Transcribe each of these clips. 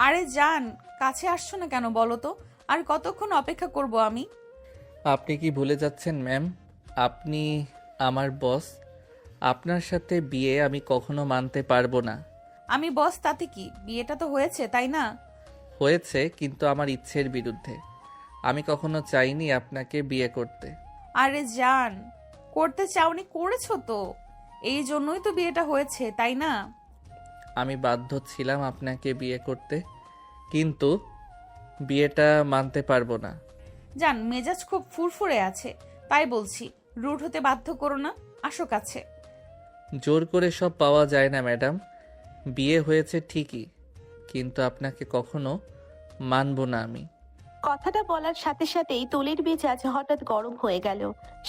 আরে জান, কাছে আসছো না কেন বলো তো? আর কতক্ষণ অপেক্ষা করব আমি? আপনি কি ভুলে যাচ্ছেন ম্যাম? আপনি আমার বস। আপনার সাথে বিয়ে আমি কখনো মানতে পারবো না। আমি বস তাতে কি, বিয়েটা তো হয়েছে তাই না? হয়েছে, কিন্তু আমার ইচ্ছের বিরুদ্ধে। আমি কখনো চাইনি আপনাকে বিয়ে করতে। আরে জান, করতে চাওনি, করেছো তো। এই জন্যই তো বিয়েটা হয়েছে তাই না? আমি বাধ্য ছিলাম আপনাকে বিয়ে করতে, কিন্তু বিয়েটা মানতে পারবো না। জান, মেজাজ খুব ফুরফুরে আছে, তাই বলছি। রুট হতে বাধ্য করো না, আসো কাছে। জোর করে সব পাওয়া যায় না ম্যাডাম। বিয়ে হয়েছে ঠিকই, কিন্তু আপনাকে কখনো মানবো না আমি। কথাটা বলার সাথে সাথেই তুলির মেজাজ হঠাৎ গরম হয়ে গেল।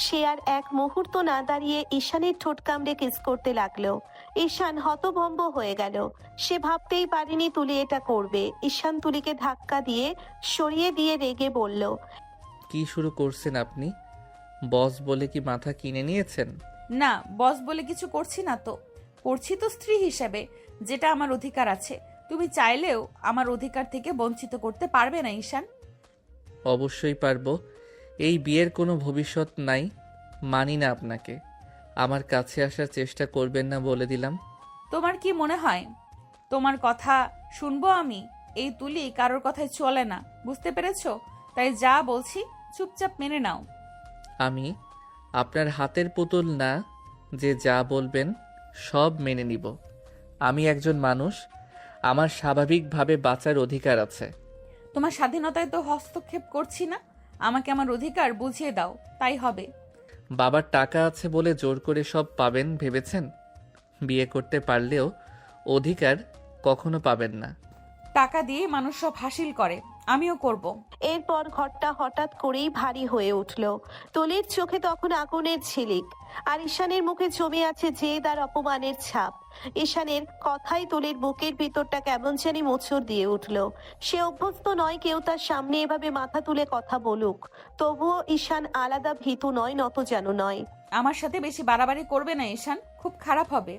সে আর এক মুহূর্ত না দাঁড়িয়ে ঈশানের ঠোঁট কামড়ে কিস করতে লাগলো। ঈশান হতভম্ব হয়ে গেল। সে ভাবতেই পারেনি তুলি এটা করবে। ঈশান তুলিকে ধাক্কা দিয়ে সরিয়ে দিয়ে রেগে বলল, কি শুরু করছেন আপনি? বস বলে কি মাথা কিনে নিয়েছেন? না, বস বলে কিছু করছি না তো। করছি তো স্ত্রী হিসেবে, যেটা আমার অধিকার আছে। তুমি চাইলেও আমার অধিকার থেকে বঞ্চিত করতে পারবে না ঈশান। অবশ্যই পারবো। এই বিয়ের কোনো ভবিষ্যৎ নাই। মানি না আপনাকে। আমার কাছে আসার চেষ্টা করবেন না বলে দিলাম। তোমার কি মনে হয় তোমার কথা শুনবো আমি? এই তুলি কারোর কথায় চলে না, বুঝতে পেরেছো? তাই যা বলছি চুপচাপ মেনে নাও। আমি আপনার হাতের পুতুল না, যে যা বলবেন সব মেনে নিব। আমি একজন মানুষ, আমার স্বাভাবিকভাবে বাঁচার অধিকার আছে। তোমার স্বাধীনতায় তো হস্তক্ষেপ করছি না। আমাকে আমার অধিকার বুঝিয়ে দাও, তাই হবে। বাবার টাকা আছে বলে জোর করে সব পাবেন ভেবেছেন? বিয়ে করতে পারলেও অধিকার কখনো পাবেন না। টাকা দিয়ে মানুষ সব হাসিল করে, আমিও করব। এরপর ঘরটা হঠাৎ করেই ভারী হয়ে উঠল। তুলির চোখে তখন আগুনের ঝিলিক, আর ঈশানের মুখে জমে আছে জেদ আর অপমানের ছাপ। ঈশানের কথাই তুলির বুকের ভিতরটা কেমন জানি মোচড় দিয়ে উঠল। সে অভ্যস্ত নয় কেউ তার সামনে এভাবে মাথা তুলে কথা বলুক। তবুও ঈশান আলাদা ভীতু নয়, নতজানু নয়। আমার সাথে বেশি বাড়াবাড়ি করবে না ঈশান, খুব খারাপ হবে।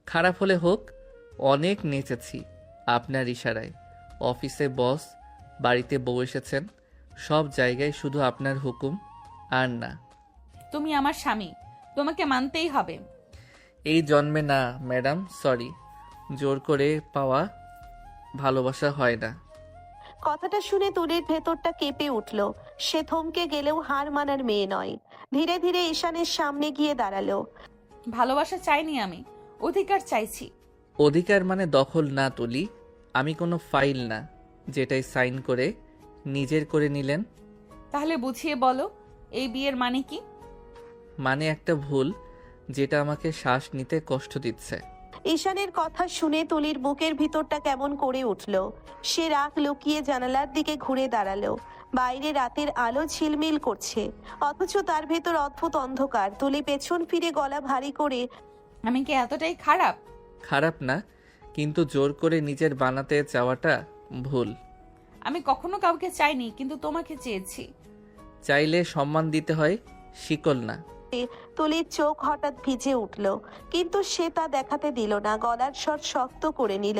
খারাপ হলে হোক, অনেক নেচেছি আপনার ইশারায়। অফিসে বস, বাড়িতে বউ এসেছেন, সব জায়গায় শুধু আপনার হুকুম আর না। তুমি আমার স্বামী, তোমাকে মানতেই হবে। এই জন্মে না ম্যাডাম, সরি। জোর করে পাওয়া ভালোবাসা হয় না। কথাটা শুনে তুলির ভেতরটা কেঁপে উঠল। সে থমকে গেলেও হার মানার মেয়ে নয়। ধীরে ধীরে ঈশানের সামনে গিয়ে দাঁড়ালো। ভালোবাসা চাইনি আমি, অধিকার চাইছি। অধিকার মানে দখল না তুলি। আমি কোনো ফাইল না, যেটাই সাইন করে নিজের করে নিলেন। তাহলে বুঝিয়ে বলো, এই বিয়ের মানে কি? মানে একটা ভুল, যেটা আমাকে শ্বাস নিতে কষ্ট দিচ্ছে। ঈশানের কথা শুনে তুলির বুকের ভিতরটা কেমন করে উঠল। সে রাগ লুকিয়ে জানালার দিকে ঘুরে দাঁড়ালো। বাইরে রাতের আলো ঝিলমিল করছে, অথচ তার ভেতর অদ্ভুত অন্ধকার। তুলি পেছন ফিরে গলা ভারী করে, আমি কি এতটাই খারাপ? খারাপ না, কিন্তু জোর করে নিজের বানাতে চাওয়াটা ভুল। আমি কখনো কাউকে চাইনি, কিন্তু তোমাকে চেয়েছি। চাইলে সম্মান দিতে হয়, শিকল না। তুলির চোখ হঠাৎ ভিজে উঠল, কিন্তু সে তা দেখাতে দিল না। গলার স্বর শক্ত করে নিল।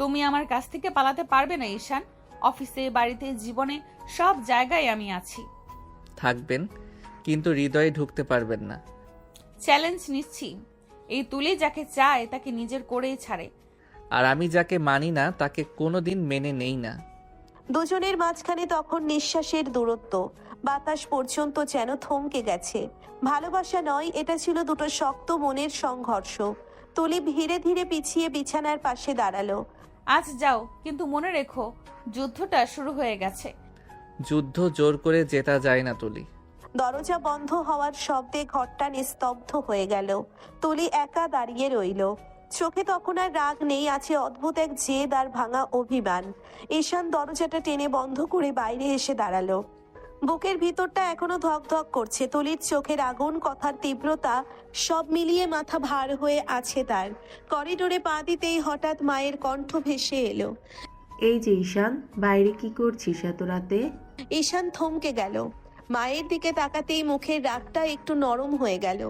তুমি আমার কাছ থেকে পালাতে পারবে না ঈশান। অফিসে, বাড়িতে, জীবনে সব জায়গায় আমি আছি। থাকবেন, কিন্তু হৃদয়ে ঢুকতে পারবেন না। চ্যালেঞ্জ নিচ্ছি, এই তুলি যাকে চায় তাকে নিজের করেই ছাড়ে। আর আমি যাকে মানি না তাকে কোনোদিন মেনে নেই না। দুজনের মাঝখানে তখন নিঃশ্বাসের দূরত্ব। বাতাস পর্যন্ত যেন থমকে গেছে। ভালোবাসা নয়, এটা ছিল দুটো শক্ত মনের সংঘর্ষ। তুলি ধীরে ধীরে পিছিয়ে বিছানার পাশে দাঁড়ালো। আজ যাও, কিন্তু মনে রেখো যুদ্ধটা শুরু হয়ে গেছে। যুদ্ধ জোর করে জেতা যায় না তুলি। দরজা বন্ধ হওয়ার শব্দে ঘরটা নিস্তব্ধ হয়ে গেল। তুলি একা দাঁড়িয়ে রইল। চোখে তখন আর রাগ নেই, আছে অদ্ভুত এক জেদ আর ভাঙা অভিমান। ঈশান দরজাটা টেনে বন্ধ করে বাইরে এসে দাঁড়ালো। বুকের ভিতরটা এখনো ধকধক করছে। তুলির চোখের আগুন, কথার তীব্রতা, সব মিলিয়ে মাথা ভার হয়ে আছে তার। করিডোরে পা দিতেই হঠাৎ মায়ের কণ্ঠ ভেসে এলো। এই যে ঈশান, বাইরে কি করছিস এত রাতে? ঈশান থমকে গেল। মায়ের দিকে তাকাতেই মুখের রাগটা একটু নরম হয়ে গেল।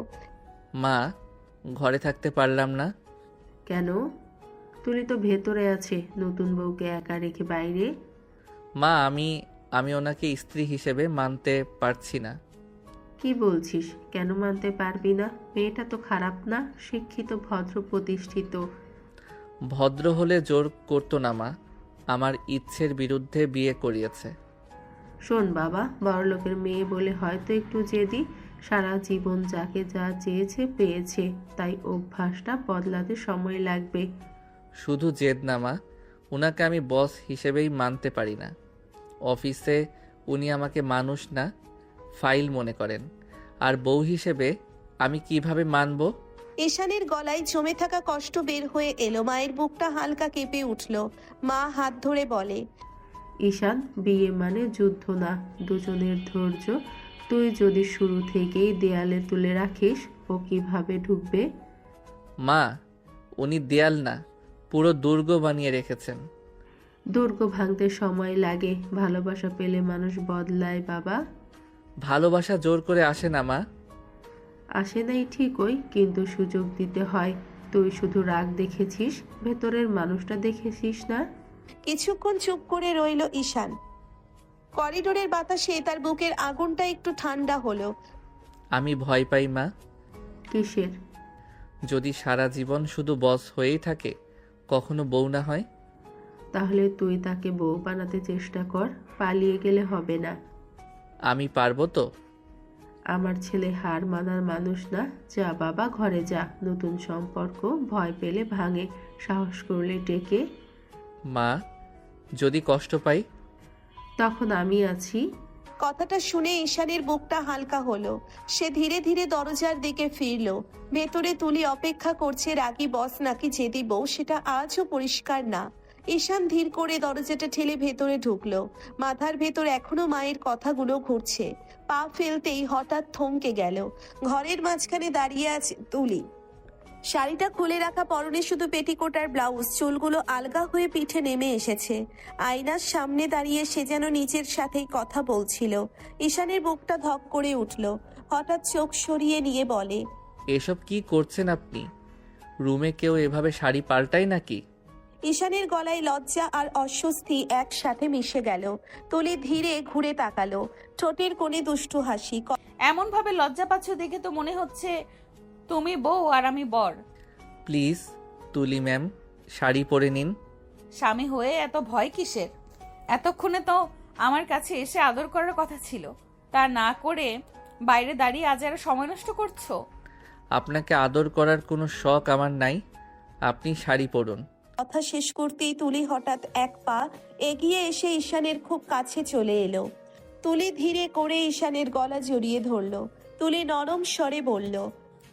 মা, ঘরে থাকতে পারলাম না। কেন? তুলি তো ভেতরে আছে, নতুন বউকে একা রেখে বাইরে। মা, আমি ওনাকে স্ত্রী হিসেবে মানতে পারছি না। কি বলছিস? কেন মানতে পারবি না? মেয়েটা তো খারাপ না, শিক্ষিত, ভদ্র, প্রতিষ্ঠিত। ভদ্র হলে জোর করতো না মা, আমার ইচ্ছের বিরুদ্ধে বিয়ে করিয়েছে। শোন বাবা, বড়লোকের মেয়ে বলে হয়তো একটু জেদি, সারা জীবন যাকে যা চেয়েছে পেয়েছে, তাই অভ্যাসটা বদলাতে সময় লাগবে। শুধু জেদ না মা, উনাকে আমি বস হিসেবেই মানতে পারি না। অফিসে উনি আমাকে মানুষ না, ফাইল মনে করেন, আর বউ হিসেবে আমি কিভাবে মানব? ঈশানের গলায় জমে থাকা কষ্ট বের হয়ে এলো। মায়ের বুকটা হালকা কেঁপে উঠল। মা হাত ধরে বলে, ঈশান, বিয়ে মানে যুদ্ধ না, দুজনের ধৈর্য। তুই যদি শুরু থেকেই দেয়ালে তুলে রাখিস, ও কিভাবে ঢুকবে? মা, উনি দেয়াল না, পুরো দুর্গ বানিয়ে রেখেছেন। দুর্গ ভাঙতে সময় লাগে, ভালোবাসা পেলে মানুষ বদলায় বাবা। ভালোবাসা জোর করে আসে না মা। আসে নাই ঠিকই, কিন্তু সুযোগ দিতে হয়। তুই শুধু রাগ দেখেছিস, ভেতরের মানুষটা দেখেছিস না। কিছুক্ষণ চুপ করে রইল ঈশান। করিডোরের বাতাসে তার বুকের আগুনটা একটু ঠান্ডা হলো। আমি ভয় পাই মা, কিসের? যদি সারা জীবন শুধু বস হয়েই থাকে, কখনো বউ না হয়। তাহলে তুই তাকে বউ বানাতে চেষ্টা কর, পালিয়ে গেলে হবে না। আমি পারবো তো? আমার ছেলে হার মানার মানুষ না। যা বাবা, ঘরে যা। নতুন সম্পর্ক ভয় পেলে ভাঙে, সাহস করলে টেকে। মা, যদি কষ্ট পাই? তখন আমি আছি। কথাটা শুনে ঈশানের বুকটা হালকা হলো। সে ধীরে ধীরে দরজার দিকে ফিরল। ভেতরে তুলি অপেক্ষা করছে, রাগী বস নাকি জেদি বউ সেটা আজও পরিষ্কার না। ঈশান ধীর করে দরজাটা ঠেলে ভেতরে ঢুকলো। মাথার ভেতর এখনো মায়ের কথাগুলো ঘুরছে। পা ফেলতেই হঠাৎ থমকে গেল। ঘরের মাঝখানে দাঁড়িয়ে আছে তুলি। শাড়িটা খুলে রাখা, পরনে শুধু পেটিকোট আর ব্লাউজ, চুলগুলো আলগা হয়ে পিঠে নেমে এসেছে। আয়নার সামনে দাঁড়িয়ে সে যেন নিজের সাথেই কথা বলছিল। ঈশানের বুকটা ধক করে উঠল। হঠাৎ চোখ সরিয়ে নিয়ে বলে, এসব কি করছেন আপনি? রুমে কেউ এভাবে শাড়ি পাল্টায় নাকি? ঈশানের গলায় লজ্জা আর অস্বস্তি একসাথে মিশে গেল। তুলি ধীরে ঘুরে তাকালো, ঠোঁটের কোণে দুষ্টু হাসি। এমন ভাবে লজ্জা পাচ্ছ দেখে তো মনে হচ্ছে তুমি বউ আর আমি বর। প্লিজ তুলি ম্যাম, শাড়ি পরে নিন। স্বামী হয়ে এত ভয় কিসের? এতক্ষণে তো আমার কাছে এসে আদর করার কথা ছিল, তা না করে বাইরে দাঁড়িয়ে আজ আর সময় নষ্ট করছো। আপনাকে আদর করার কোনো শখ আমার নাই, আপনি শাড়ি পরুন। কথা শেষ করতেই তুলি হঠাৎ এক পা এগিয়ে এসে ঈশানের খুব কাছে চলে এলো। তুলি ধীরে করে ঈশানের গলা জড়িয়ে ধরল। তুলি নরম স্বরে বলল,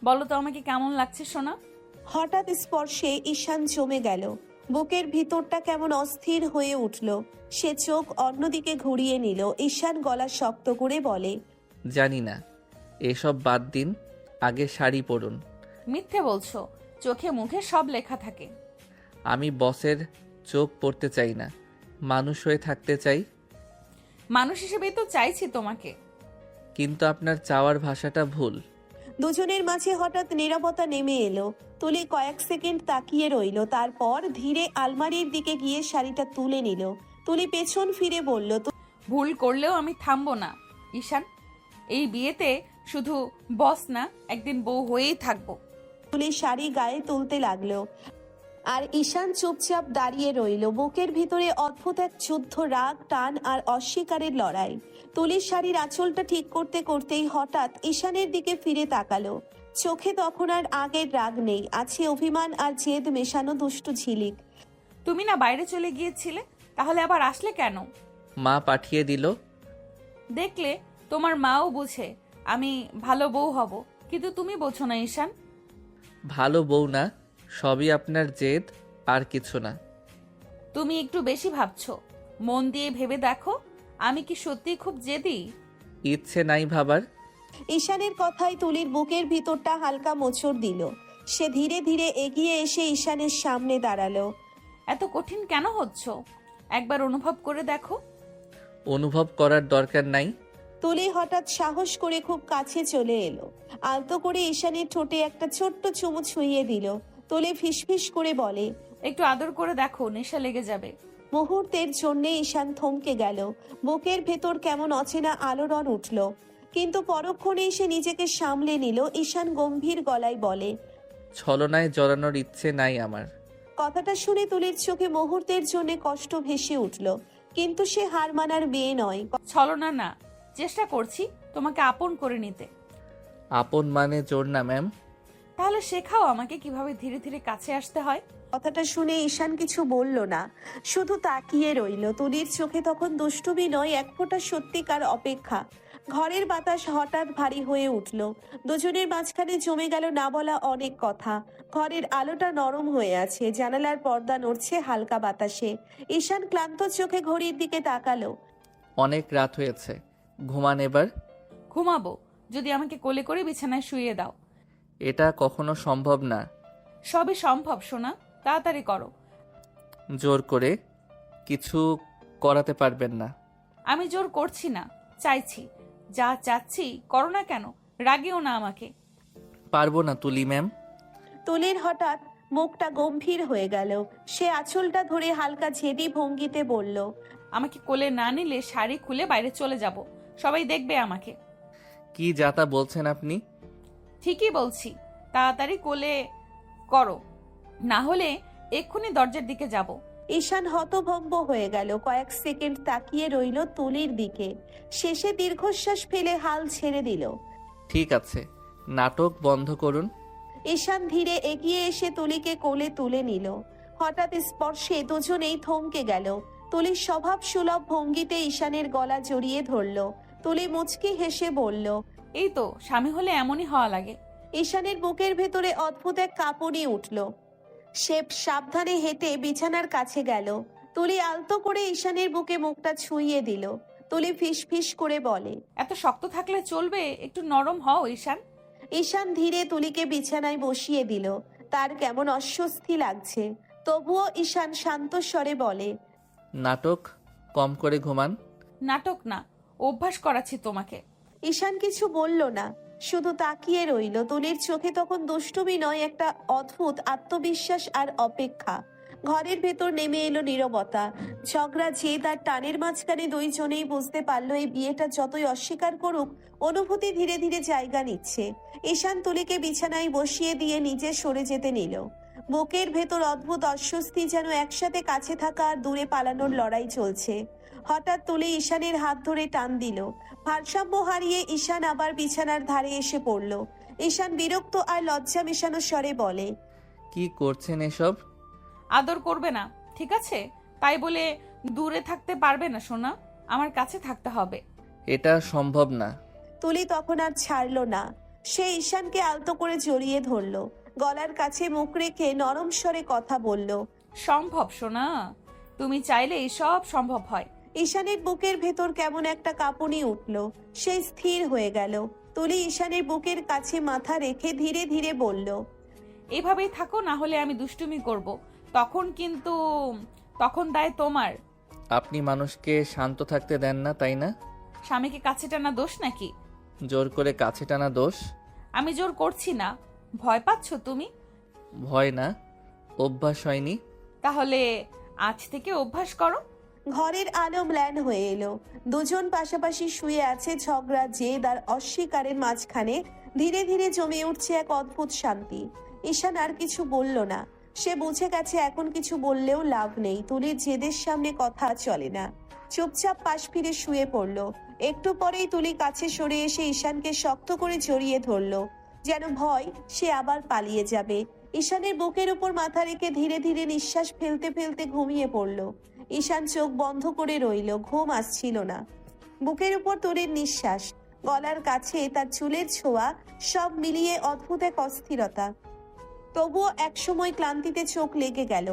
বলো তো আমাকে কেমন লাগছে সোনা? হঠাৎ স্পর্শে ঈশান জমে গেল। বুকের ভিতরটা কেমন অস্থির হয়ে উঠল। সে চোখ অন্যদিকে ঘুরিয়ে নিল। ঈশান গলা শক্ত করে বলে, জানি না, এসব বাদ দিন, আগে শাড়ি পরুন। মিথ্যে বলছো, চোখে মুখে সব লেখা থাকে। আমি বসের চোখ পড়তে চাই না, মানুষ হয়ে থাকতে চাই। মানুষ হিসেবেই তো চাইছি তোমাকে। কিন্তু আপনার চাওয়ার ভাষাটা ভুল। দুজনের মাঝে হঠাৎ নীরবতা নেমে এলো। তুলি কয়েক সেকেন্ড তাকিয়ে রইল, তারপর ধীরে আলমারির দিকে গিয়ে শাড়িটা তুলে নিল। তুলি পেছন ফিরে বলল, ভুল করলেও আমি থামবো না ঈশান। এই বিয়েতে শুধু বস না, একদিন বউ হয়েই থাকবো। তুলি শাড়ি গায়ে তুলতে লাগলো, আর ঈশান চুপচাপ দাঁড়িয়ে রইল। বুকের ভিতরে অদ্ভুত এক যুদ্ধ, রাগ, টান আর অস্বীকারের লড়াই। তুলির শাড়ির আঁচলটা ঠিক করতে করতেই হঠাৎ ঈশানের দিকে ফিরে তাকালো। চোখে তখন আর আগের রাগ নেই, আছে অভিমান আর জেদ মেশানো দুষ্টু ঝিলিক। তুমি না বাইরে চলে গিয়েছিলে, তাহলে আবার আসলে কেন? মা পাঠিয়ে দিল। দেখলে, তোমার মাও বুঝে আমি ভালো বউ হব, কিন্তু তুমি বোঝো না ঈশান। ভালো বউ না, সবই আপনার জেদ, আর কিছু না। তুমি একটু বেশি ভাবছো। মন দিয়ে ভেবে দেখো, আমি কি সত্যি খুব জেদি? ইচ্ছে নাই ভাবার। ঈশানের কথায় তুলির বুকের ভিতরটা হালকা মোচড় দিল। সে ধীরে ধীরে এগিয়ে এসে ঈশানের সামনে দাঁড়ালো। এত কঠিন কেন হচ্ছ? একবার অনুভব করে দেখো। অনুভব করার দরকার নাই। তুলি হঠাৎ সাহস করে খুব কাছে চলে এলো। আলতো করে ঈশানের ঠোঁটে একটা ছোট্ট চুমু ছুঁয়ে দিল। তুলি ফিসফিস করে বলে, একটু আদর করে দেখো, নেশা লেগে যাবে। মুহূর্তের জন্য ঈশান থমকে গেল। বুকের ভেতর কেমন অচেনা আলোড়ন উঠল, কিন্তু পরক্ষণেই সে নিজেকে সামলে নিল। ঈশান গম্ভীর গলায় বলে, ছলনায় জড়ানোর ইচ্ছে নাই আমার। কথাটা শুনে তুলির চোখে মুহূর্তের জন্য কষ্ট ভেসে উঠল, কিন্তু সে হার মানার মেয়ে নয়। ছলনা না, চেষ্টা করছি তোমাকে আপন করে নিতে। আপন মানে জোর না ম্যাম। তাহলে শেখাও আমাকে কিভাবে ধীরে ধীরে কাছে আসতে হয়। কথাটা শুনে ঈশান কিছু বলল না, শুধু তাকিয়ে রইল। তুলির চোখে তখন দুষ্টুমি নয়, এক ফোঁটা সত্যিকার অপেক্ষা। ঘরের বাতাস হঠাৎ ভারী হয়ে উঠল। দুজনের মাঝখানে জমে গেল না বলা অনেক কথা। ঘরের আলোটা নরম হয়ে আছে, জানালার পর্দা নড়ছে হালকা বাতাসে। ঈশান ক্লান্ত চোখে ঘড়ির দিকে তাকালো। অনেক রাত হয়েছে, ঘুমান এবার। ঘুমাবো যদি আমাকে কোলে করে বিছানায় শুইয়ে দাও। এটা কখনো সম্ভব না। সবই সম্ভব সোনা, তাড়াতাড়ি করো। জোর করে কিছু করাতে পারবেন না। আমি জোর করছি না, চাইছি। যা চাচ্ছি করো না কেন, রাগেও না আমাকে। পারবো না তুলি ম্যাম। তুলির হঠাৎ মুখটা গম্ভীর হয়ে গেল। সে আঁচলটা ধরে হালকা ঝেড়ি ভঙ্গিতে বলল, আমাকে কোলে না নিলে শাড়ি খুলে বাইরে চলে যাব, সবাই দেখবে আমাকে। কি যাতা বলছেন আপনি? ঠিকই বলছি, তাড়াতাড়ি কোলে করো, না হলে এক্ষুনি দরজার দিকে যাব। ঈশান হতভম্ব হয়ে গেল। কয়েক সেকেন্ড তাকিয়ে রইল তুলির দিকে, শেষে দীর্ঘশ্বাস ফেলে হাল ছেড়ে দিল। ঠিক আছে, নাটক বন্ধ করুন। ঈশান ধীরে এগিয়ে এসে তুলিকে কোলে তুলে নিল। হঠাৎ স্পর্শে দুজনেই থমকে গেল। তুলির স্বভাব সুলভ ভঙ্গিতে ঈশানের গলা জড়িয়ে ধরল। তুলি মুচকি হেসে বলল, এই তো স্বামী হলে এমনই হওয়া লাগে। ঈশানের বুকের ভেতরে অদ্ভুত এক কাঁপুনি উঠল। সে সাবধানে হেঁটে বিছানার কাছে গেল। তুলি আলতো করে ঈশানের বুকে মুখটা ছুঁইয়ে দিল। তুলি ফিস ফিস করে বলে, এত শক্ত থাকলে চলবে, একটু নরম হও ঈশান। ঈশান ধীরে তুলিকে বিছানায় বসিয়ে দিল। তার কেমন অস্বস্তি লাগছে, তবুও ঈশান শান্ত স্বরে বলে, নাটক কম করে ঘুমান। নাটক না, অভ্যাস করাচ্ছি তোমাকে। ঈশান কিছু বলল না, শুধু তাকিয়ে রইল। তুলির চোখে তখন দুষ্টুমি নয়, একটা অদ্ভুত আত্মবিশ্বাস আর অপেক্ষা। ঘরের ভেতর নেমে এলো নীরবতা। ঝগড়া জেদ আর টানের মাঝখানে দুইজনেই বুঝতে পারলো এই বিয়েটা যতই অস্বীকার করুক, অনুভূতি ধীরে ধীরে জায়গা নিচ্ছে। ঈশান তুলিকে বিছানায় বসিয়ে দিয়ে নিজে সরে যেতে নিল। বুকের ভেতর অদ্ভুত অস্বস্তি, যেন একসাথে কাছে থাকা আর দূরে পালানোর লড়াই চলছে। হঠাৎ তুলি ঈশানের হাত ধরে টান দিল। ভারসাম্য হারিয়ে ঈশান আবার বিছানার ধারে এসে পড়ল। ঈশান বিরক্ত আর লজ্জা মেশানো স্বরে বলে, কি করছেন এসব? আদর করবে না, ঠিক আছে? তাই বলে দূরে থাকতে পারবে না সোনা, আমার কাছে থাকতে হবে। এটা সম্ভব না। তুলি তখন আর ছাড়ল না। সে ঈশানকে আলতো করে জড়িয়ে ধরল, গলার কাছে মুখ রেখে নরম স্বরে কথা বলল, সম্ভব সোনা, তুমি চাইলে সব সম্ভব হয়। ঈশানের বুকের ভেতর কেমন একটা কাঁপুনি উঠল। সে স্থির হয়ে গেল। তুলি ঈশানের বুকের কাছে মাথা রেখে ধীরে ধীরে বলল, এভাবেই থাকো, না হলে আমি দুষ্টুমি করব, তখন দায় তোমার। আপনি মানুষকে শান্ত থাকতে দেন না, তাই না? স্বামীকে কাছে টানা দোষ নাকি? জোর করে কাছে টানা দোষ। আমি জোর করছি না। ভয় পাচ্ছ তুমি? ভয় না, অভ্যাস হয়নি। তাহলে আজ থেকে অভ্যাস করো। ঘরের আলো ম্লান হয়ে এলো। দুজন পাশাপাশি শুয়ে আছে। ঝগড়া জেদ আর অস্বীকারের মাঝখানে ধীরে ধীরে জমে উঠছে এক অদ্ভুত শান্তি। ঈশান আর কিছু বলল না। সে বুঝে গেছে এখন কিছু বললেও লাভ নেই। তুলির জেদের সামনে কথা চলে না। চুপচাপ পাশ ফিরে শুয়ে পড়ল। একটু পরেই তুলি কাছে সরে এসে ঈশানকে শক্ত করে জড়িয়ে ধরল, যেন ভয় সে আবার পালিয়ে যাবে। ঈশানের বুকের উপর মাথা রেখে ধীরে ধীরে নিঃশ্বাস ফেলতে ফেলতে ঘুমিয়ে পড়ল। ঈশান চোখ বন্ধ করে রইল, ঘুম আসছিল না। বুকের উপর তুলির নিঃশ্বাস, গলার কাছে তার চুলের ছোঁয়া, সব মিলিয়ে অদ্ভুত এক অস্থিরতা। তবুও একসময় ক্লান্তিতে চোখ লেগে গেল।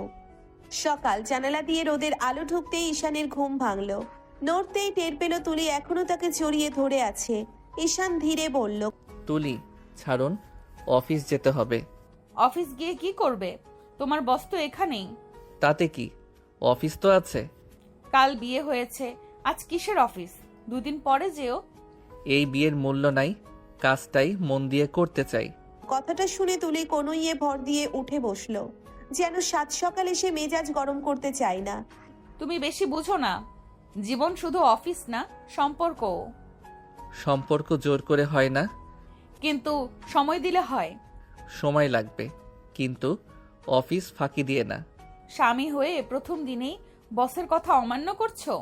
সকাল, জানালা দিয়ে রোদের আলো ঢুকতেই ঈশানের ঘুম ভাঙল। নড়তেই টের পেল তুলি এখনো তাকে জড়িয়ে ধরে আছে। ঈশান ধীরে বলল, তুলি ছাড়ুন, অফিস যেতে হবে। অফিস গিয়ে কি করবে? তোমার বস তো এখানেই। তাতে কি, অফিস তো আছে। কাল বিয়ে হয়েছে, আজ কিসের অফিস? দুদিন পরে যেও। এই বিয়ের মূল্য নাই, কাজটাই মন দিয়ে করতে চাই। কথাটা শুনে তুলি কনুইয়ে ভর দিয়ে উঠে বসলো। যেন সাত সকালে সে মেজাজ গরম করতে চায় না। তুমি বেশি বুঝো না, জীবন শুধু অফিস না, সম্পর্ক। সম্পর্ক জোর করে হয় না। কিন্তু সময় দিলে হয়। সময় লাগবে, কিন্তু অফিস ফাঁকি দিয়ে না। স্বামী হয়ে প্রথম দিনেই বসের কথা অমান্য করছো।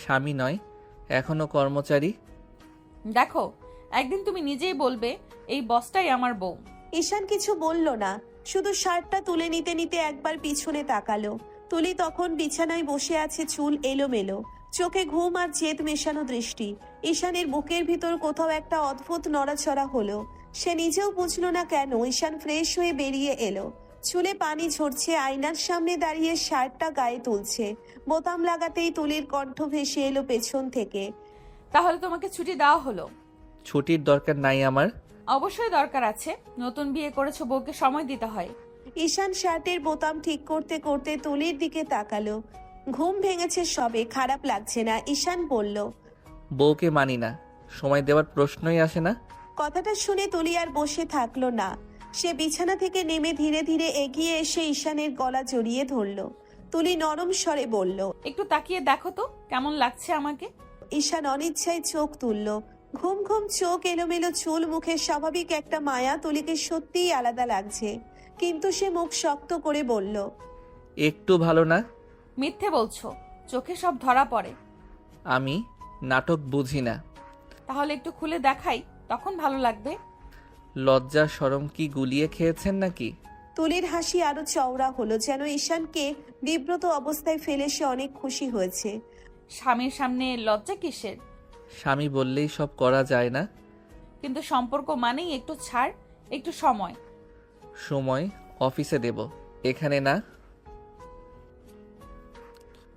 স্বামী নয়, এখনো কর্মচারী। দেখো, একদিন তুমি নিজেই বলবে এই বসটাই আমার বউ। ঈশান কিছু বলল না, শুধু শার্টটা তুলে নিতে নিতে একবার পিছনে তাকালো। তুলি তখন বিছানায় বসে আছে, চুল এলোমেলো, চোখে ঘুম আর জেদ মেশানো দৃষ্টি। ঈশানের বুকের ভিতর কোথাও একটা অদ্ভুত নড়াচড়া হলো। সে নিজেও বুঝলো না কেন। ঈশান ফ্রেশ হয়ে বেরিয়ে এলো, চুলে পানি ঝরছে, আয়নার সামনে দাঁড়িয়ে শার্টটা গায়ে তুলছে। বোতাম লাগাতেই তুলির কণ্ঠ ভেসে এলো পেছন থেকে। তাহলে তোমাকে ছুটি দেওয়া হলো? ছুটির দরকার নাই আমার। অবশ্যই দরকার আছে, নতুন বিয়ে করেছো, বউকে সময় দিতে হয়। ঈশান শার্টের বোতাম ঠিক করতে করতে তুলির দিকে তাকালো। ঘুম ভেঙেছে সবে, খারাপ লাগছে না। ঈশান বলল, বউকে মানি না, সময় দেওয়ার প্রশ্নই আসে না। কথাটা শুনে তুলি আর বসে থাকলো না। সে বিছানা থেকে নেমে ধীরে ধীরে এগিয়ে এসে ঈশানের গলা জড়িয়ে ধরলো। তুলি নরম স্বরে বলল, একটু তাকিয়ে দেখো তো কেমন লাগছে আমাকে। ঈশান অনিচ্ছায় চোখ তুলল। ঘুম ঘুম চোখ, এলোমেলো চুল, মুখে স্বাভাবিক একটা মায়া। তুলিকে সত্যিই আলাদা লাগছে, কিন্তু সে মুখ শক্ত করে বলল, একটু ভালো না। মিথ্যে বলছো, চোখে সব ধরা পড়ে। আমি নাটক বুঝি না। তাহলে একটু খুলে দেখাই, তখন ভালো লাগবে। লজ্জা শরম কি গুলিয়ে খেয়েছেন নাকি? তুলির হাসি আরো চওড়া হলো, যেন ঈশানকে বিব্রত অবস্থায় ফেলে সে অনেক খুশি হয়েছে। স্বামীর সামনে লজ্জা কিসের? স্বামী বললেই সব করা যায় না। কিন্তু সম্পর্ক মানেই একটু ছাড়, একটু সময়। সময় অফিসে দেব, এখানে না।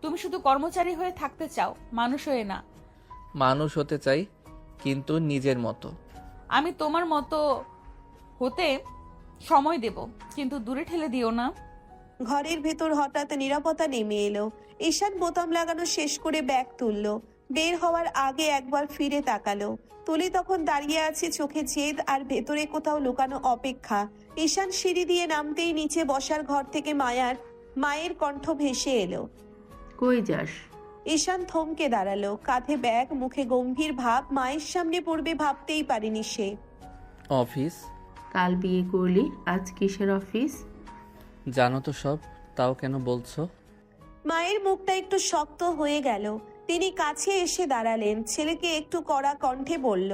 তুমি শুধু কর্মচারী হয়ে থাকতে চাও, মানুষ হয়ে না। মানুষ হতে চাই, কিন্তু নিজের মতো। আমি তোমার মতো হতে সময় দেব, কিন্তু দূরে ঠেলে দিও না। ঘরের ভেতর হঠাৎ নীরবতা নেমে এলো। ঈশান বোতাম লাগানো শেষ করে ব্যাগ তুললো। বের হওয়ার আগে একবার ফিরে তাকালো। তুলি তখন দাঁড়িয়ে আছে, চোখে জেদ আর ভেতরে কোথাও লুকানো অপেক্ষা। ঈশান সিঁড়ি দিয়ে নামতেই নিচে বসার ঘর থেকে মায়ের কণ্ঠ ভেসে এলো। কই যাস? ঈশান থমকে দাঁড়ালো, কাঁধে ব্যাগ, মুখে গম্ভীর ভাব। মায়ের সামনে পড়বে ভাবতেই পারেনি সে। অফিস। কাল বিয়ে করলি, আজ কিসের অফিস? জানো তো সব, তাও কেন বলছো? মায়ের মুখটা একটু শক্ত হয়ে গেল। তিনি কাছে এসে দাঁড়ালেন, ছেলেকে একটু কড়া কণ্ঠে বলল,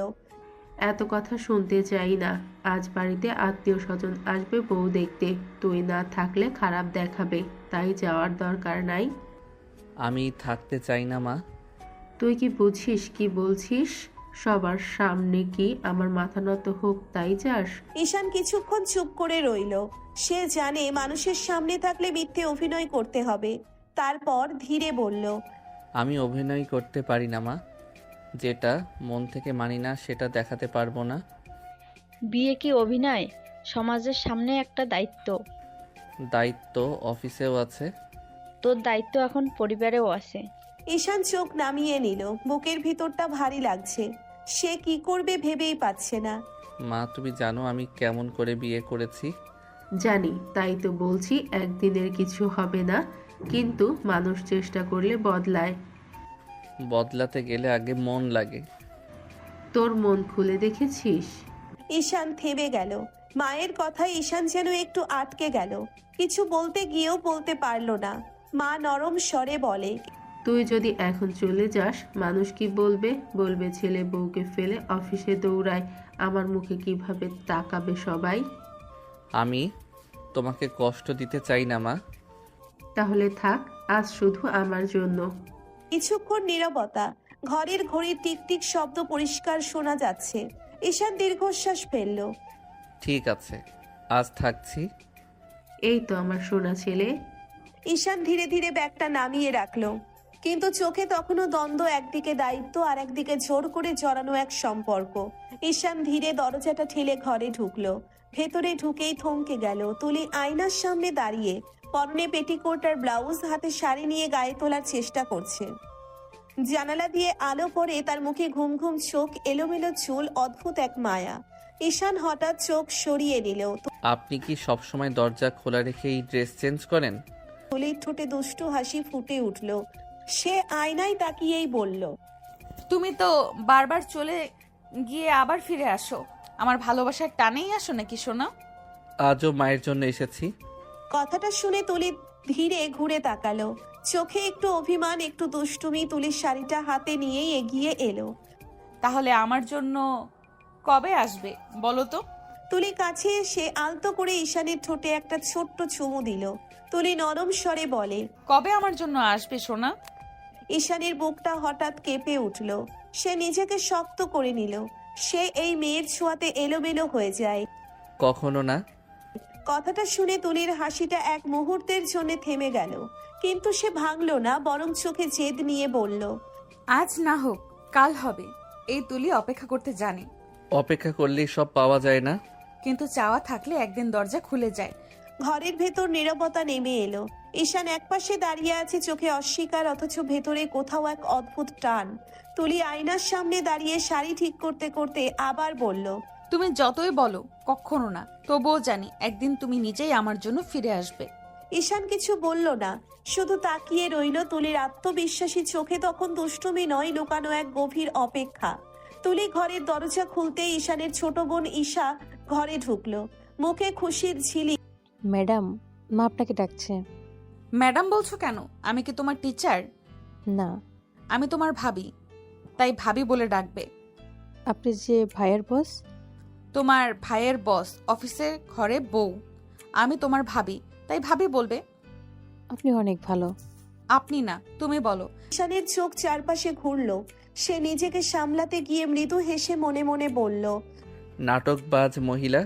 এত কথা শুনতে চাই না। আজ বাড়িতে আত্মীয় স্বজন আসবে বউ দেখতে, তুই না থাকলে খারাপ দেখাবে, তাই যাওয়ার দরকার নাই। আমি থাকতে চাই না মা। তুই কি বুঝিস কি বলছিস? সবার সামনে কি আমার মাথা নত হোক তাই যাস? ঈশান কিছুক্ষণ চুপ করে রইল। সে জানে মানুষের সামনে থাকলে মিথ্যে অভিনয় করতে হবে। তারপর ধীরে বলল, আমি অভিনয় করতে পারি না মা। যেটা মন থেকে মানি না সেটা দেখাতে পারবো না। বিয়ে কি অভিনয়? সমাজের সামনে একটা দায়িত্ব। দায়িত্ব অফিসেও আছে। তোর দায়িত্ব এখন পরিবারেও আছে। ঈশান চোখ নামিয়ে নিল। বুকের ভিতরটা ভারী লাগছে, সে কি করবে ভেবেই পাচ্ছে না। মা তুমি জানো আমি কেমন করে বিয়ে করেছি? জানি, তাই তো বলছি একদিনের কিছু হবে না, কিন্তু মানুষ চেষ্টা করলে বদলায়। বদলাতে গেলে আগে মন লাগে। তোর মন খুলে দেখেছিস? ঈশান থেমে গেল। মায়ের কথায় ঈশান যেন একটু আটকে গেল। কিছু বলতে গিয়েও বলতে পারল না। মা নরম স্বরে বলে, তুই যদি এখন চলে যাস, মানুষ কি বলবে? বলবে ছেলে বউকে ফেলে অফিসে দৌড়ায়। আমার মুখে কিভাবে তাকাবে সবাই? আমি তোমাকে কষ্ট দিতে চাই না মা। তাহলে থাক, আজ শুধু আমার জন্য। কিছুক্ষণ নীরবতা। ঘরের ঘড়ির টিকটিক শব্দ পরিষ্কার শোনা যাচ্ছে। ঈশান দীর্ঘশ্বাস ফেলল। ঠিক আছে, আজ থাকছি। এই তো আমার সোনা ছেলে। ঈশান ধীরে ধীরে ব্যাগটা নামিয়ে রাখলো, কিন্তু চোখে তখনও দ্বন্দ্ব, একদিকে দায়িত্ব আর একদিকে জোর করে জড়ানো এক সম্পর্ক। ঈশান ধীরে দরজাটা ঠেলে ঘরে ঢুকলো। ভেতরে ঢুকেই থমকে গেল। তুলি আয়নার সামনে দাঁড়িয়ে, পরনে পেটিকোট আর ব্লাউজ, হাতে শাড়ি নিয়ে গায়ে তোলার চেষ্টা করছে। জানালা দিয়ে আলো পড়ে, তার মুখে ঘুম ঘুম চোখ, এলোমেলো চুল, অদ্ভুত এক মায়া। ঈশান হঠাৎ চোখ সরিয়ে নিল। আপনি কি সবসময় দরজা খোলা রেখেই ড্রেস চেঞ্জ করেন? তুলির ঠোঁটে দুষ্টু হাসি ফুটে উঠল। সে আয়নায় তাকিয়েই বলল, তুমি তো বারবার চলে গিয়ে আবার ফিরে আসো। আমার ভালোবাসার টানেই আসো নাকি সোনা? আজও মায়ের জন্য এসেছি। কথাটা শুনে তুলি ধীরে ঘুরে তাকালো। চোখে একটু অভিমান, একটু দুষ্টুমি। তুলির শাড়িটা হাতে নিয়েই এগিয়ে এলো। তাহলে আমার জন্য কবে আসবে বলো তো? তুলি কাছে এসে আলতো করে ঈশানের ঠোঁটে একটা ছোট্ট চুমু দিল। তুলি নরম স্বরে বলে, কবে আমার জন্য আসবে সোনা? ঈশানের বুকটা হঠাৎ কেঁপে উঠল। সে নিজেকে শক্ত করে নিল। সে এই মেয়ের ছোঁয়াতে এলোমেলো হয়ে যায়। কখনো না। কথাটা শুনে তুলির হাসিটা এক মুহূর্তের জন্য থেমে গেল, কিন্তু সে ভাঙলো না, বরং চোখে জেদ নিয়ে বলল, আজ না হোক কাল হবে। এই তুলি অপেক্ষা করতে জানে, অপেক্ষা করলেই সব পাওয়া যায় না। কিন্তু চাওয়া থাকলে একদিন দরজা খুলে যায়। ঘরের ভেতর নীরবতা নেমে এলো। ঈশান একপাশে দাঁড়িয়ে আছে, চোখে অস্বীকার, অথচ ভেতরে কোথাও এক অদ্ভুত টান। তুলি আয়নার সামনে দাঁড়িয়ে শাড়ি ঠিক করতে করতে আবার বলল, তুমি যতই বলো কখনো না, তবুও জানি একদিন তুমি নিজেই আমার জন্য ফিরে আসবে। ঈশান কিছু বলল না, শুধু তাকিয়ে রইল। তুলির আত্মবিশ্বাসী চোখে তখন দুষ্টুমি নয়, লুকানো এক গভীর অপেক্ষা। তুলি ঘরের দরজা খুলতে ঈশানের ছোট বোন ঈশা ঘরে ঢুকলো, মুখে খুশির ঝিলি। ম্যাডাম, মা আপনাকে ডাকছে। ম্যাডাম বলছো কেন? আমি কি তোমার টিচার? না, আমি তোমার ভাবি, তাই ভাবি বলে ডাকবে। আপনি যে ভাইয়ের বস। তোমার ভাইয়ের বস অফিসের ঘরে বউ, আমি তোমার ভাবি, তাই ভাবি বলবে। আপনি অনেক ভালো। আপনি না, তুমি বলো। ঈশানের চোখ চারপাশে ঘুরলো। সে নিজেকে সামলাতে গিয়ে মৃদু হেসে মনে মনে বলল, নাটকবাজ মহিলা।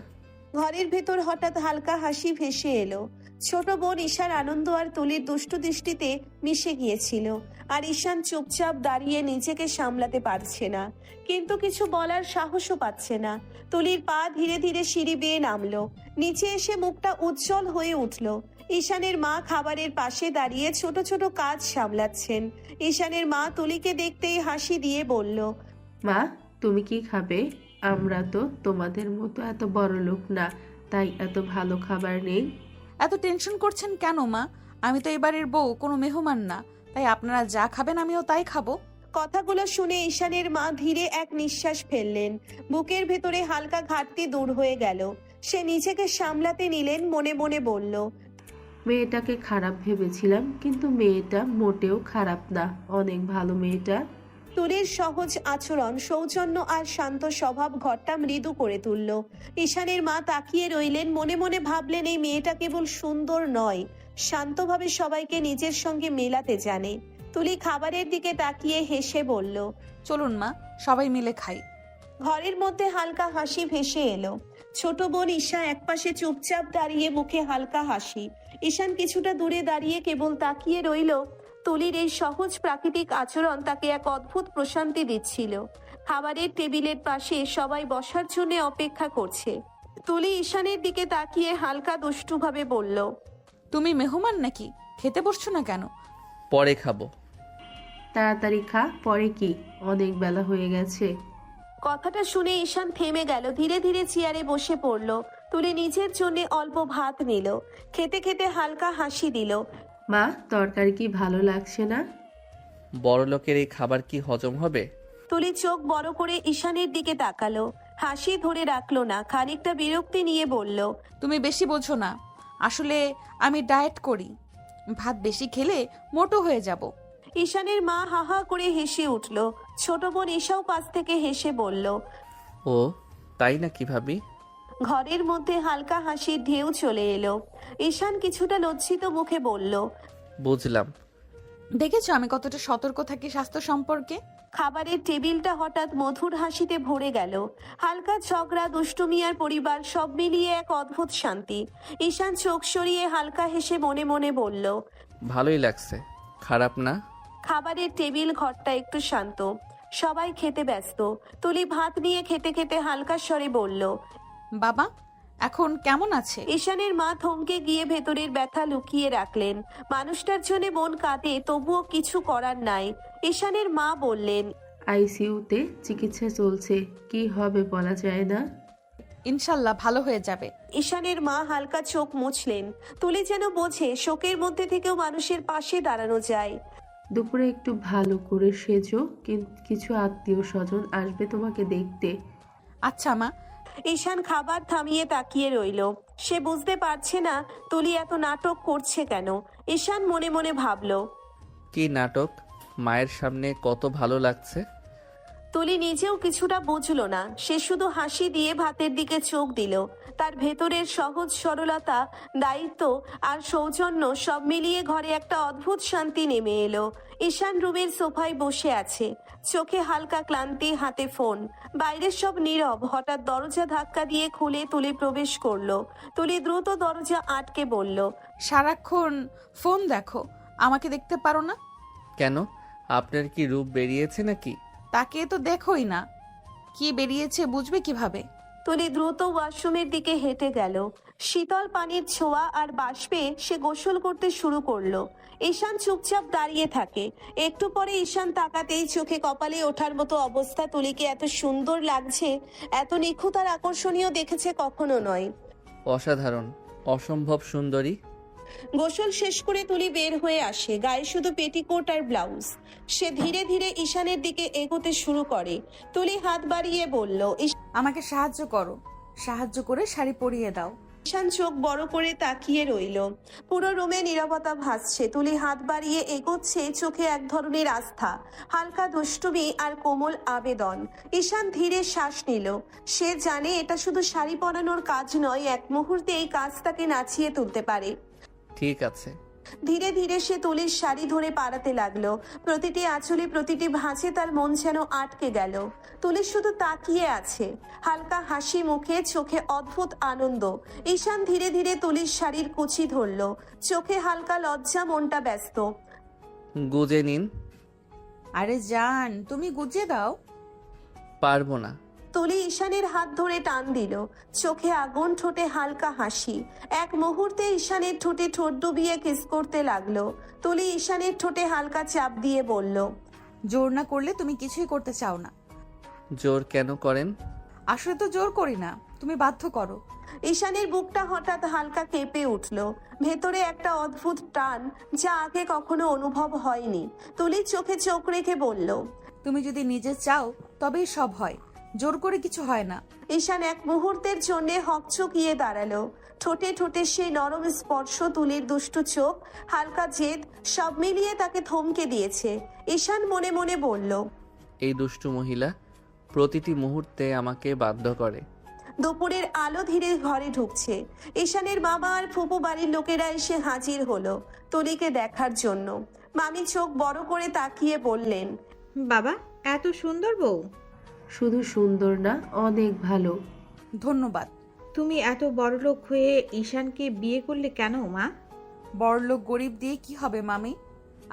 ঘরের ভেতর হঠাৎ হালকা হাসি ভেসে এলো। ছোট বোন ঈশার আনন্দ আর তুলির দুষ্টু দৃষ্টিতে মিশে গিয়েছিল। আর ঈশান চুপচাপ দাঁড়িয়ে নিজেকে সামলাতে পারছে না, কিন্তু কিছু বলার সাহসও পাচ্ছে না। তুলির পা ধীরে ধীরে সিঁড়ি বেয়ে নামলো। নিচে এসে মুখটা উজ্জ্বল হয়ে উঠল। ঈশানের মা খাবারের পাশে দাঁড়িয়ে ছোট ছোট কাজ সামলাচ্ছেন। ঈশানের মা তুলিকে দেখতেই হাসি দিয়ে বলল, মা, তুমি কি খাবে? আমরা তো তোমাদের মতো এত বড় লোক না, তাই এত ভালো খাবার নেই। এত টেনশন করছেন কেন মা? আমি তো এবারের বউ, কোনো মেহমান না, তাই আপনারা যা খাবেন আমিও তাই খাবো। কথাগুলো শুনে ঈশানের মা ধীরে এক নিঃশ্বাস ফেললেন। বুকের ভেতরে হালকা ঘাটতি দূর হয়ে গেল। সে নিজেকে সামলাতে নিলেন, মনে মনে বলল, মেয়েটাকে খারাপ ভেবেছিলাম, কিন্তু মেয়েটা মোটেও খারাপ না, অনেক ভালো মেয়েটা। তুলির সহজ আচরণ, সৌজন্য আর শান্ত স্বভাব ঘরটা মৃদু করে তুলল। ঈশানের মা তাকিয়ে রইলেন, মনে মনে ভাবলেন এই মেয়েটা কেবল সুন্দর নয়, শান্তভাবে সবাইকে নিজের সঙ্গে মেলাতে জানে। তুলি খাবারের দিকে তাকিয়ে হেসে বলল, চলুন মা, সবাই মিলে খাই। ঘরের মধ্যে হালকা হাসি ভেসে এলো। ছোট বোন ঈশা একপাশে চুপচাপ দাঁড়িয়ে, মুখে হালকা হাসি। ঈশান কিছুটা দূরে দাঁড়িয়ে কেবল তাকিয়ে রইল। তুলির এই সহজ প্রাকৃতিক আচরণ তাকে এক অদ্ভুত প্রশান্তি দিচ্ছিল। খাবারের টেবিলের পাশে সবাই বসার জন্য অপেক্ষা করছে। তুলি ঈশানের দিকে তাকিয়ে হালকা দুষ্টুভাবে বলল, তুমি মেহমান নাকি? খেতে বসছো না কেন? পরে খাবো। তাড়াতাড়ি খা, পরে কি? অনেক বেলা হয়ে গেছে। কথাটা শুনে ঈশান থেমে গেল, ধীরে ধীরে চেয়ারে বসে পড়ল। তুলি নিজের জন্য অল্প ভাত নিল, খেতে খেতে হালকা হাসি দিল। মা, তরকারি কি ভালো লাগছে না? বড় লোকের এই খাবার কি হজম হবে? তুলি চোখ বড় করে ঈশানের দিকে তাকালো, হাসি ধরে রাখলো না, খানিকটা বিরক্তি নিয়ে বলল, তুমি বেশি বোঝো না, আসলে আমি ডায়েট করি, ভাত বেশি খেলে মোটো হয়ে যাব। ঈশানের মা হা হা করে হেসে উঠল। ছোট বোন ঈশাও পাশ থেকে হেসে বলল। ও তাই নাকি ভাবি? ঘরের মধ্যে হালকা হাসির ঢেউ চলে এলো। ঈশান কিছুটা লজ্জিত মুখে বলল, বুঝলাম। দেখেছো আমি কতটা সতর্ক থাকি স্বাস্থ্য সম্পর্কে। খাবারের টেবিলটা হঠাৎ মধুর হাসিতে ভরে গেল। হালকা ঝগড়া, দুষ্টুমি আর পরিবার সব মিলিয়ে এক অদ্ভুত শান্তি। ঈশান চোখ সরিয়ে হালকা হেসে মনে মনে বলল, ভালোই লাগছে, খারাপ না। খাবারের টেবিল ঘরটা একটু শান্ত, সবাই খেতে ব্যস্ত। তুলি ভাত নিয়ে খেতে খেতে হালকা স্বরে বলল, বাবা এখন কেমন আছে? ঈশানের মা থমকে গিয়ে ভেতরের ব্যথা লুকিয়ে রাখলেন। মানুষটার জন্য মন কাঁদে, তবুও কিছু করার নাই। ঈশানের মা বললেন, আইসিইউতে চিকিৎসা চলছে, কি হবে বলা যায় না। ইনশাল্লাহ ভালো হয়ে যাবে। ঈশানের মা হালকা চোখ মুছলেন। তুলি যেন বোঝে শোকের মধ্যে থেকেও মানুষের পাশে দাঁড়ানো যায়। দুপুরে একটু ভালো করে সেজো, কিছু আত্মীয় স্বজন আসবে তোমাকে দেখতে। আচ্ছা মা। ঈশান খাবার থামিয়ে তাকিয়ে রইল। সে বুঝতে পারছে না তুলি এত নাটক করছে কেন। ঈশান মনে মনে ভাবল। কি নাটক? মায়ের সামনে কত ভালো লাগছে। তুলি নিজেও কিছুটা বুঝল না। সে শুধু হাসি দিয়ে ভাতের দিকে চোখ দিল। তার ভেতরের সহজ সরলতা, দায়িত্ব আর সৌজন্য সব মিলিয়ে ঘরে একটা অদ্ভুত শান্তি নেমে এলো। ঈশান রুমের সোফায় বসে আছে, চোখে হালকা ক্লান্তি, হাতে ফোন। বাইরের সব নীরব। হঠাৎ দরজা ধাক্কা দিয়ে খুলে তুলি প্রবেশ করলো। তুলি দ্রুত দরজা আটকে বলল, সারাক্ষণ ফোন দেখো, আমাকে দেখতে পারো না? কেন, আপনার কি রূপ বেরিয়েছে নাকি? তাকে তো দেখোই না, কি বেরিয়েছে বুঝবে কিভাবে? তুলি দ্রুত ওয়াশরুমের দিকে হেঁটে গেল। শীতল পানির ছোঁয়া আর বাষ্পে সে গোসল করতে শুরু করলো। ঈশান চুপচাপ দাঁড়িয়ে থাকে। একটু পরে ঈশান তাকাতেই চোখে কপালে ওঠার মতো অবস্থা। তুলিকে এত সুন্দর লাগছে, এত নিখুঁত আর আকর্ষণীয় দেখেছে কখনো নয়। অসাধারণ, অসম্ভব সুন্দরী। গোসল শেষ করে তুলি বের হয়ে আসে, গায়ে শুধু পেটিকোট আর ব্লাউজ। সে ধীরে ধীরে ঈশানের দিকে এগোতে শুরু করে। তুলি হাত বাড়িয়ে বলল, আমাকে সাহায্য করো, সাহায্য করে শাড়ি পরিয়ে দাও। ঈশান চোখ বড় করে তাকিয়ে রইল। পুরো রুমে নীরবতা ভাসছে। তুলি হাত বাড়িয়ে এগোচ্ছে, চোখে এক ধরনের আস্থা, হালকা দুষ্টুমি আর কোমল আবেদন। ঈশান ধীরে শ্বাস নিল। সে জানে এটা শুধু শাড়ি পরানোর কাজ নয়, এক মুহূর্তে এই কাজ তাকে নাচিয়ে তুলতে পারে। ঠিক আছে। ধীরে ধীরে সে তুলির শাড়ি ধরে পাড়াতে লাগলো। প্রতিটি আঁচলে, প্রতিটি ভাঁজে তার মন যেন আটকে গেল। তুলি শুধু তাকিয়ে আছে, হালকা হাসি মুখে, চোখে অদ্ভুত আনন্দ। ঈশান ধীরে ধীরে তুলির শাড়ির কুচি ধরলো, চোখে হালকা লজ্জা, মনটা ব্যস্ত। গুজে নিন। আরে জান, তুমি গুজিয়ে দাও। পারবো না। তুলি ঈশানের হাত ধরে টান দিল, চোখে আগুন, ঠোঁটে হালকা হাসি। এক মুহূর্তে ঈশানের ঠোঁটে ঠোঁট ডুবিয়ে কিস করতে লাগলো। তুলি ঈশানের ঠোঁটে হালকা চাপ দিয়ে বলল, জোর না করলে তুমি কিছুই করতে চাও না। জোর কেন করেন? আসলে তো জোর করি না, তুমি বাধ্য করো। ঈশানের বুকটা হঠাৎ হালকা কেঁপে উঠল। ভেতরে একটা অদ্ভুত টান, যা আগে কখনো অনুভব হয়নি। তুলি চোখে চোখ রেখে বলল, তুমি যদি নিজে চাও তবেই সব হয়, জোর করে কিছু হয় না। ঈশান এক মুহূর্তের জন্য হকচকিয়ে দাঁড়ালো। ঠোঁটে ঠোঁটে সেই নরম স্পর্শ, তুলির দুষ্টু চোখ, হালকা জেদ, সব মিলিয়ে তাকে থমকে দিয়েছে। ঈশান মনে মনে বলল, এই দুষ্টু মহিলা প্রতিটি মুহূর্তে আমাকে বাধ্য করে। দুপুরের আলো ধীরে ঘরে ঢুকছে। ঈশানের মামা আর ফুপু বাড়ির লোকেরা এসে হাজির হলো তুলিকে দেখার জন্য। মামি চোখ বড় করে তাকিয়ে বললেন, বাবা, এত সুন্দর বউ। শুধু সুন্দর না, অনেক ভালো। ধন্যবাদ। তুমি এত বড়লোক হয়ে ঈশানকে বিয়ে করলে কেন মা? বড়লোক গরিব দিয়ে কি হবে মামি,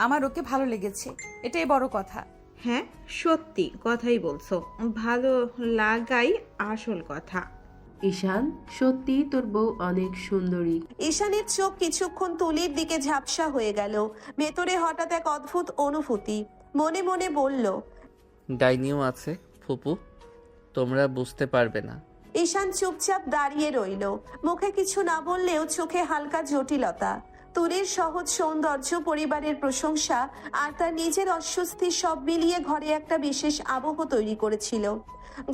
আমার ওকে ভালো লেগেছে, এটাই বড় কথা। হ্যাঁ, সত্যি কথাই বলছো, ভালো লাগাই আসল কথা। ঈশান, সত্যি তোর বউ অনেক সুন্দরী। ঈশানের চোখ কিছুক্ষণ তুলির দিকে ঝাপসা হয়ে গেল। ভেতরে হঠাৎ এক অদ্ভুত অনুভূতি। মনে মনে বলল, ডাইনিও আছে ফুপু, তোমরা বুঝতে পারবে না। ঈশান চুপচাপ দাঁড়িয়ে রইল, মুখে কিছু না বললেও চোখে হালকা জটিলতা। তুলির সহজ সৌন্দর্য, পরিবারের প্রশংসা আর তার নিজের অস্বস্তি সব মিলিয়ে ঘরে একটা বিশেষ আবহ তৈরি করেছিল।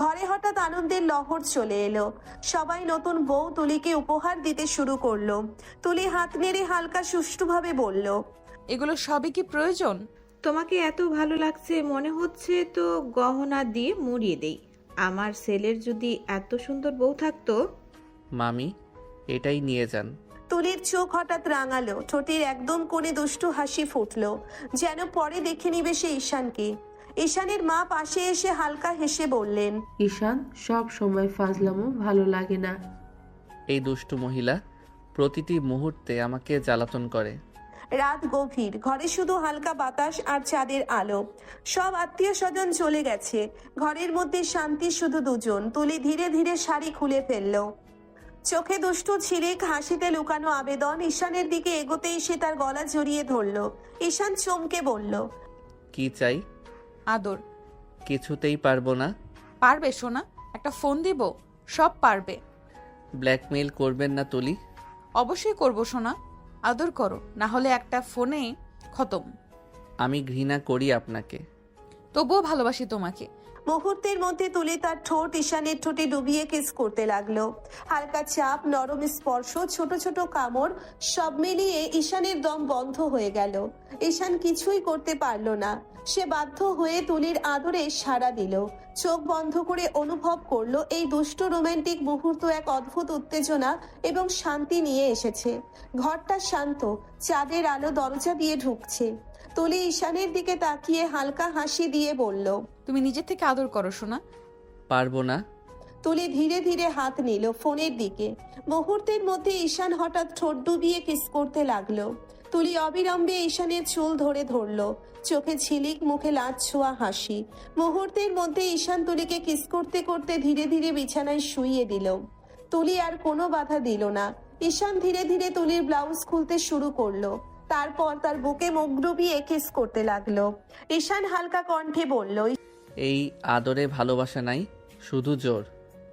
ঘরে হঠাৎ আনন্দের লহর চলে এলো। সবাই নতুন বউ তুলিকে উপহার দিতে শুরু করলো। তুলি হাত নেড়ে হালকা সুষ্ঠুভাবে বলল, এগুলো সবই কি প্রয়োজন? তোমাকে এত ভালো লাগছে মনে হচ্ছে তো গহনা দিয়ে মুড়িয়ে দেই। আমার ছেলের যদি এত সুন্দর বউ থাকতো। মামি, এটাই নিয়ে যান। তুলির চোখ হঠাৎ রাঙালো, ঠোঁটের একদম কোণে দুষ্টু হাসি ফুটলো, যেন পরে দেখে নিবে সে ঈশানকে। ঈশানের মা পাশে এসে হালকা হেসে বললেন, ঈশান, সব সময় ফাজলামো ভালো লাগে না। এই দুষ্টু মহিলা প্রতিটি মুহূর্তে আমাকে জ্বালাতন করে। রাত গভীর, ঘরে শুধু হালকা বাতাস আর চাঁদের আলো। সব আত্মীয় স্বজন চলে গেছে, ঘরের মধ্যে শান্তি শুধু দুজন। তুলি ধীরে ধীরে শাড়ি খুলে ফেললো, চোখে দুষ্টু ছিরিক, হাসিতে লুকানো আবেদন। ঈশানের দিকে এগোতেই সে তার গলা জড়িয়ে ধরলো। ঈশান চমকে বলল, কি চাই? আদর। কিছুতেই পারবো না। পারবে সোনা, একটা ফোন দিব, সব পারবে। ব্ল্যাকমেইল করবেন না তুলি? অবশ্যই করবো সোনা, আদর করো, না হলে একটা ফোনে খতম। আমি ঘৃণা করি আপনাকে। তবুও ভালোবাসি তোমাকে। মুহূর্তের মধ্যে তুলি তার ঠোঁট ঈশানের ঠোঁটে ডুবিয়ে কিস করতে লাগলো। হালকা চাপ, নরম স্পর্শ, ছোট ছোট কামড়, সব মিলিয়ে ঈশানের দম বন্ধ হয়ে গেল। ঈশান কিছুই করতে পারলো না। সে বাধ্য হয়ে তুলির আদরে সাড়া দিল। চোখ বন্ধ করে অনুভব করলো এই দুষ্ট রোমান্টিক মুহূর্ত এক অদ্ভুত উত্তেজনা এবং শান্তি নিয়ে এসেছে। ঘরটা শান্ত, চাঁদের আলো দরজা দিয়ে ঢুকছে। তুলি ঈশানের দিকে তাকিয়ে হালকা হাসি দিয়ে বলল, তুমি নিজের থেকে আদর করো সোনা। পারবো না। তুলি ধীরে ধীরে হাত নিল ফোনের দিকে। মুহূর্তের মধ্যে ঈশান হঠাৎ ঠোঁট ডুবিয়ে কিস করতে লাগলো। তুলি অবিলম্বে ঈশানের চুল ধরে ধরলো, চোখে ঝিলিক, মুখে লাজ ছোঁয়া হাসি। মুহূর্তের মধ্যে ঈশান তুলিকে কিস করতে করতে ধীরে ধীরে বিছানায় শুইয়ে দিল। তুলি আর কোনো বাধা দিল না। ঈশান ধীরে ধীরে তুলির ব্লাউজ খুলতে শুরু করলো। তারপর তার বুকে মুখ ডুবিয়ে কিস করতে লাগলো। ঈশান হালকা কণ্ঠে বলল, এই আদরে ভালোবাসা নাই, শুধু জোর।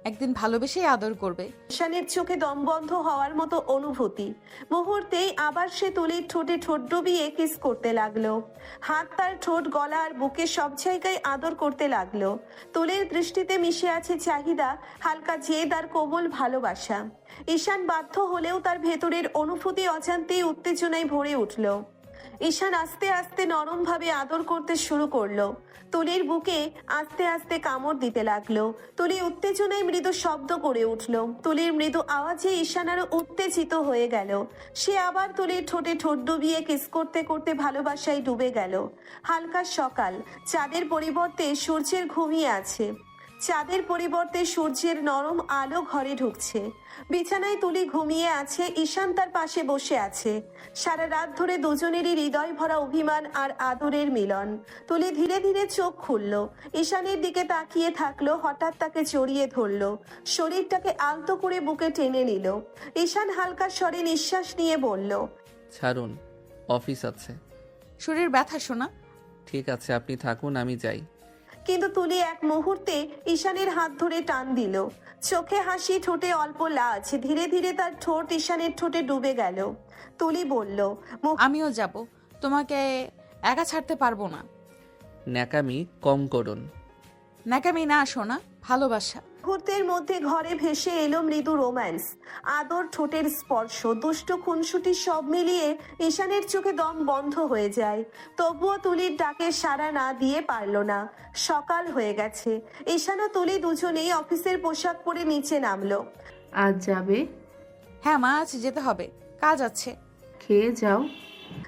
একদিন ভালোবেসেই আদর করবে। ঈশানের চোখে দম বন্ধ হওয়ার মতো অনুভূতি। মুহূর্তেই আবার সে তুলির ঠোঁটে ঠোঁট ডুবিয়ে কিস করতে লাগলো। হাত তার ঠোঁট, গলা আর বুকে সব জায়গায় আদর করতে লাগলো। তুলির দৃষ্টিতে মিশে আছে চাহিদা, হালকা জেদ আর কোমল ভালোবাসা। ঈশান বাধ্য হলেও তার ভেতরের অনুভূতি অজান্তেই উত্তেজনায় ভরে উঠল। ঈশান আস্তে আস্তে নরম ভাবে আদর করতে শুরু করলো। তুলির বুকে আস্তে আস্তে কামড় দিতে লাগলো। তুলি উত্তেজনায় মৃদু শব্দ করে উঠল। তুলির মৃদু আওয়াজে ঈশান আরো উত্তেজিত হয়ে গেল। সে আবার তুলির ঠোঁটে ঠোঁট ডুবিয়ে কিস করতে করতে ভালোবাসায় ডুবে গেল। হালকা সকাল, চাঁদের পরিবর্তে সূর্যের ঘুমিয়ে আছে। চাঁদের পরিবর্তে সূর্যের নরম আলো ঘরে ঢুকছে। বিছানায় তুলি ঘুমিয়ে আছে, ঈশান তার পাশে বসে আছে। সারা রাত ধরে দুজনেরই হৃদয় ভরা অভিমান আর আদরের মিলন। তুলি ধীরে ধীরে চোখ খুলল, ঈশানের দিকে তাকিয়ে থাকলো, হঠাৎ তাকে জড়িয়ে ধরলো, শরীরটাকে আলতো করে বুকে টেনে নিল। ঈশান হালকা স্বরে নিঃশ্বাস নিয়ে বলল, ছাড়ুন, অফিস আছে। শরীর ব্যথা সোনা। ঠিক আছে, আপনি থাকুন, আমি যাই। কিন্তু তুলি এক মুহূর্তে ঈশানের হাত ধরে টান দিল। চোখে হাসি, ঠোঁটে অল্প লাজ। ধীরে ধীরে তার ঠোঁট ঈশানের ঠোঁটে ডুবে গেল। তুলি বলল, আমিও যাব, তোমাকে একা ছাড়তে পারবো না। ন্যাকামি কম করুন। ন্যাকামি না সোনা, ভালোবাসা। মুহূর্তের মধ্যে ঘরে ভেসে এলো মৃদু রোম্যান্স, আদর, ঠোঁটের স্পর্শ, দুষ্ট খুনসুটি, সব মিলিয়ে ঈশানের চোখে দম বন্ধ হয়ে যায়। তবুও তুলির ডাকে সাড়া না দিয়ে পারল না। সকাল হয়ে গেছে। ঈশান ও তুলি দুজনেই অফিসের পোশাক পরে নিচে নামলো। আজ যাবে? হ্যাঁ মা, আজ যেতে হবে, কাজ আছে। খেয়ে যাও।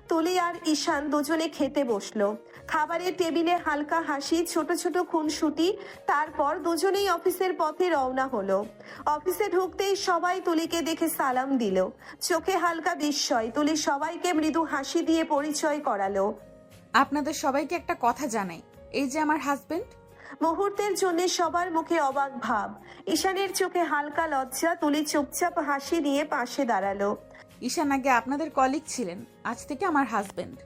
তুলি আর ঈশান দুজনে খেতে বসলো। খাবারের টেবিলে হালকা হাসি, ছোট ছোট খুনসুটি। তারপর দুজনেই অফিসের পথে রওনা হলো। অফিসে ঢুকতেই সবাই তুলিকে দেখে সালাম দিল। চোখে হালকা বিস্ময়। তুলি সবাইকে মৃদু হাসি দিয়ে পরিচয় করালো। আপনাদের সবাইকে একটা কথা জানাই, এই যে আমার হাজবেন্ড। মুহূর্তের জন্য সবার মুখে অবাক ভাব। ঈশানের চোখে হালকা লজ্জা। তুলি চুপচাপ হাসি দিয়ে পাশে দাঁড়ালো। ঈশান আগে আপনাদের কলিগ ছিলেন, আজ থেকে আমার হাজবেন্ড।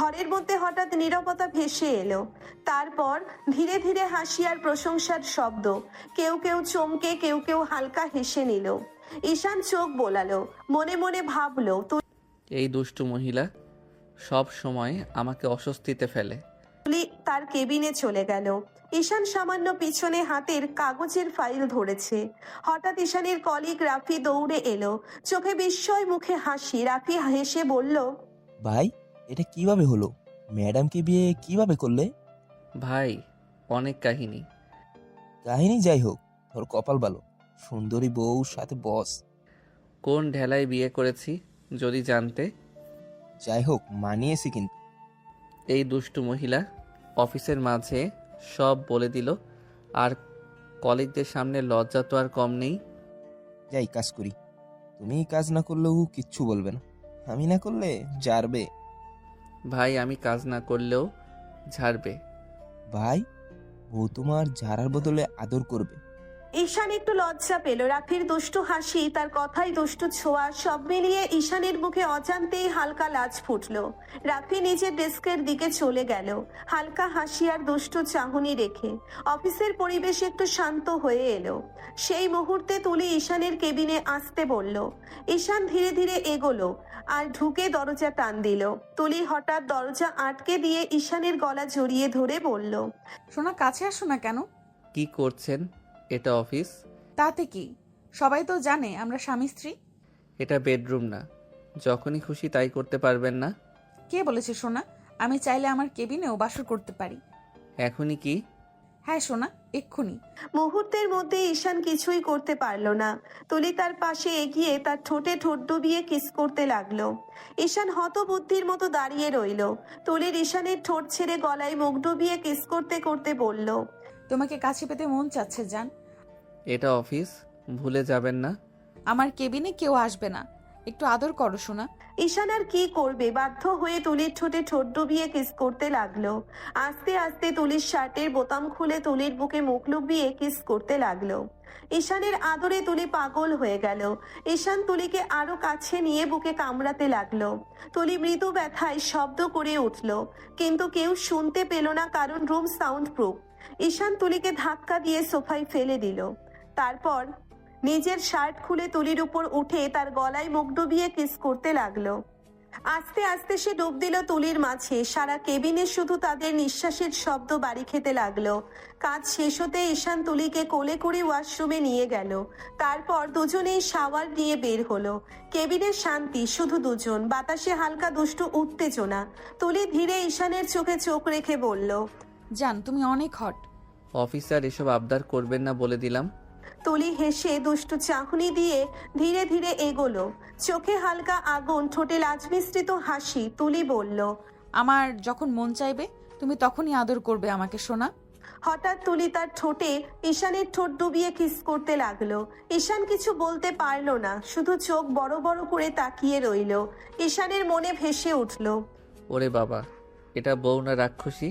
ঘরের মধ্যে হঠাৎ নীরবতা ভেসে এলো। তারপর ধীরে ধীরে হাসি আর প্রশংসার শব্দ। কেউ কেউ চমকে, কেউ কেউ হালকা হেসে নিল। ঈশান চোখ বোলালো, মনে মনে ভাবলো, এই দুষ্টু মহিলা সব সময় আমাকে অস্বস্তিতে ফেলে। তুলি তার কেবিনে চলে গেল। ঈশান সামান্য পিছনে হাতের কাগজের ফাইল ধরেছে। হঠাৎ ঈশানের কলিগ রাফি দৌড়ে এলো, চোখে বিস্ময়, মুখে হাসি। রাফি হেসে বলল, ভাই, এটা কিভাবে হলো? ম্যাডামকে বিয়ে কিভাবে করলে? ভাই, অনেক কাহিনী। কাহিনী যাই হোক, তোর কপাল ভালো, সুন্দরী বউর সাথে বস। কোন ঢেলায় বিয়ে করেছি যদি জানতে। যাই হোক, মানিয়েছি কিন্তু। এই দুষ্টু মহিলা অফিসের মাঝে সব বলে দিল, আর কলিগদের সামনে লজ্জা তো আর কম নেই। যাই কাজ করি, তুমি কাজ না করলেও কিচ্ছু বলবে না, আমি না করলে জারবে। ভাই, আমি কাজ না করলেও ঝাড়বে। ভাই, বউ তোমার ঝাড়ার বদলে আদর করবে, ঈশান একটু লজ্জা পেল। রাফির দুষ্টু হাসি, তার কথাই দুষ্টু ছোঁয়া, সব মিলিয়ে ঈশানের মুখে অজান্তেই হালকা লাজ ফুটলো। রাফি নিজের ডেস্কের দিকে চলে গেল, হালকা হাসি আর দুষ্টু চাহনি রেখে। অফিসের পরিবেশ একটু শান্ত হয়ে এলো। সেই মুহূর্তে তুলি ঈশানের কেবিনে আসতে বলল। ঈশান ধীরে ধীরে এগোলো আর ঢুকে দরজা টান দিল। তুলি হঠাৎ দরজা আটকে দিয়ে ঈশানের গলা জড়িয়ে ধরে বলল, সোনা কাছে আসো না কেন? কি করছেন? এটা অফিস। তাতে কি, সবাই তো জানে আমরা স্বামী স্ত্রী। এটা বেডরুম না, যখনই খুশি তাই করতে পারবেন না। কে বলেছে সোনা? আমি চাইলে আমার কেবিনেও বাসর করতে পারি। এখনই কি? হ্যাঁ সোনা, এক্ষুনি। মুহূর্তের মধ্যে ঈশান কিছুই করতে পারলো না। তুলি তার পাশে এগিয়ে তার ঠোঁটে ঠোঁট ডুবিয়ে কিস করতে লাগলো। ঈশান হতবুদ্ধির মতো দাঁড়িয়ে রইল। তুলির ঈশানের ঠোঁট ছেড়ে গলায় মুখ ডুবিয়ে কিস করতে করতে বলল, তোমাকে কাছে পেতে মন চাচ্ছে জান। এটা অফিস, ভুলে যাবেন না। আমার কেবিনে কেউ আসবে না, একটু আদর করো সোনা। ঈশান আর কি করবে, বাধ্য হয়ে তুলির ঠোঁটে ঠোঁট ডুবিয়ে কিস করতে লাগলো। আস্তে আস্তে তুলির শার্টের বোতাম খুলে তুলির বুকে মুখ ডুবিয়ে কিস করতে লাগলো। ঈশানের আদরে তুলি পাগল হয়ে গেল। ঈশান তুলিকে আরো কাছে নিয়ে বুকে কামড়াতে লাগলো। তুলি মৃদু ব্যথায় শব্দ করে উঠল, কিন্তু কেউ শুনতে পেল না, কারণ রুম সাউন্ড প্রুফ। ঈশান তুলিকে ধাক্কা দিয়ে সোফায় ফেলে দিল। তারপর নিজের শার্ট খুলে তুলির উপর উঠে তার গলায় মুখ ডুবিয়ে কিস করতে লাগলো। আস্তে আস্তে সে ডুব দিল তুলির মাঝে। সারা কেবিনে শুধু তাদের নিঃশ্বাসের শব্দ বাড়ি খেতে লাগলো। কাজ শেষ হতে ঈশান তুলিকে কোলে করে ওয়াশরুমে নিয়ে গেল। তারপর দুজনেই শাওয়ার নিয়ে বের হলো। কেবিনে শান্তি, শুধু দুজন। বাতাসে হালকা দুষ্টু উত্তেজনা। তুলি ধীরে ঈশানের চোখে চোখ রেখে বলল, জান তুমি অনেক হট। অফিসার এসব আবদার করবেন না বলে দিলাম। তুলি হেসে দুষ্টু চাহনি দিয়ে ধীরে ধীরে এগোলো। চোখে হালকা আগুন, ঠোঁটে লাজ মিশ্রিত হাসি। তুলি বলল, আমার যখন মন চাইবে তুমি তখনই আদর করবে আমাকে সোনা। হঠাৎ তুলি তার ঠোঁটে ঈশানের ঠোঁট ডুবিয়ে কিস করতে লাগলো। ঈশান কিছু বলতে পারলো না, শুধু চোখ বড় বড় করে তাকিয়ে রইল। ঈশানের মনে ভেসে উঠল, ওরে বাবা, এটা বউ না রাক্ষসী,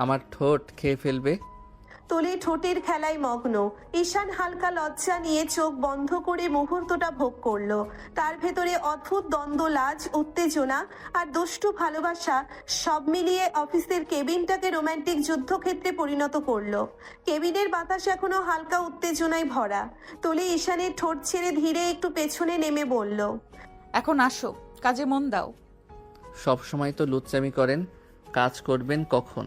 আমার ঠোঁট খেয়ে ফেলবে। তুলি ঠোঁটের খেলায় মগ্ন। ঈশান হালকা লজ্জা নিয়ে চোখ বন্ধ করে মুহূর্তটা ভোগ করলো। তার ভেতরে অদ্ভুত দ্বন্দ্ব, লাজ, উত্তেজনা আর দুষ্টু ভালোবাসা সব মিলিয়ে অফিসের কেবিনটাকে রোমান্টিক যুদ্ধক্ষেত্রে পরিণত করলো। কেবিনের বাতাস এখনো হালকা উত্তেজনায় ভরা। তুলি ঈশানের ঠোঁট ছেড়ে ধীরে একটু পেছনে নেমে বলল, এখন আসো, কাজে মন দাও। সব সময় তো লুচ্চামি করেন, কাজ করবেন কখন?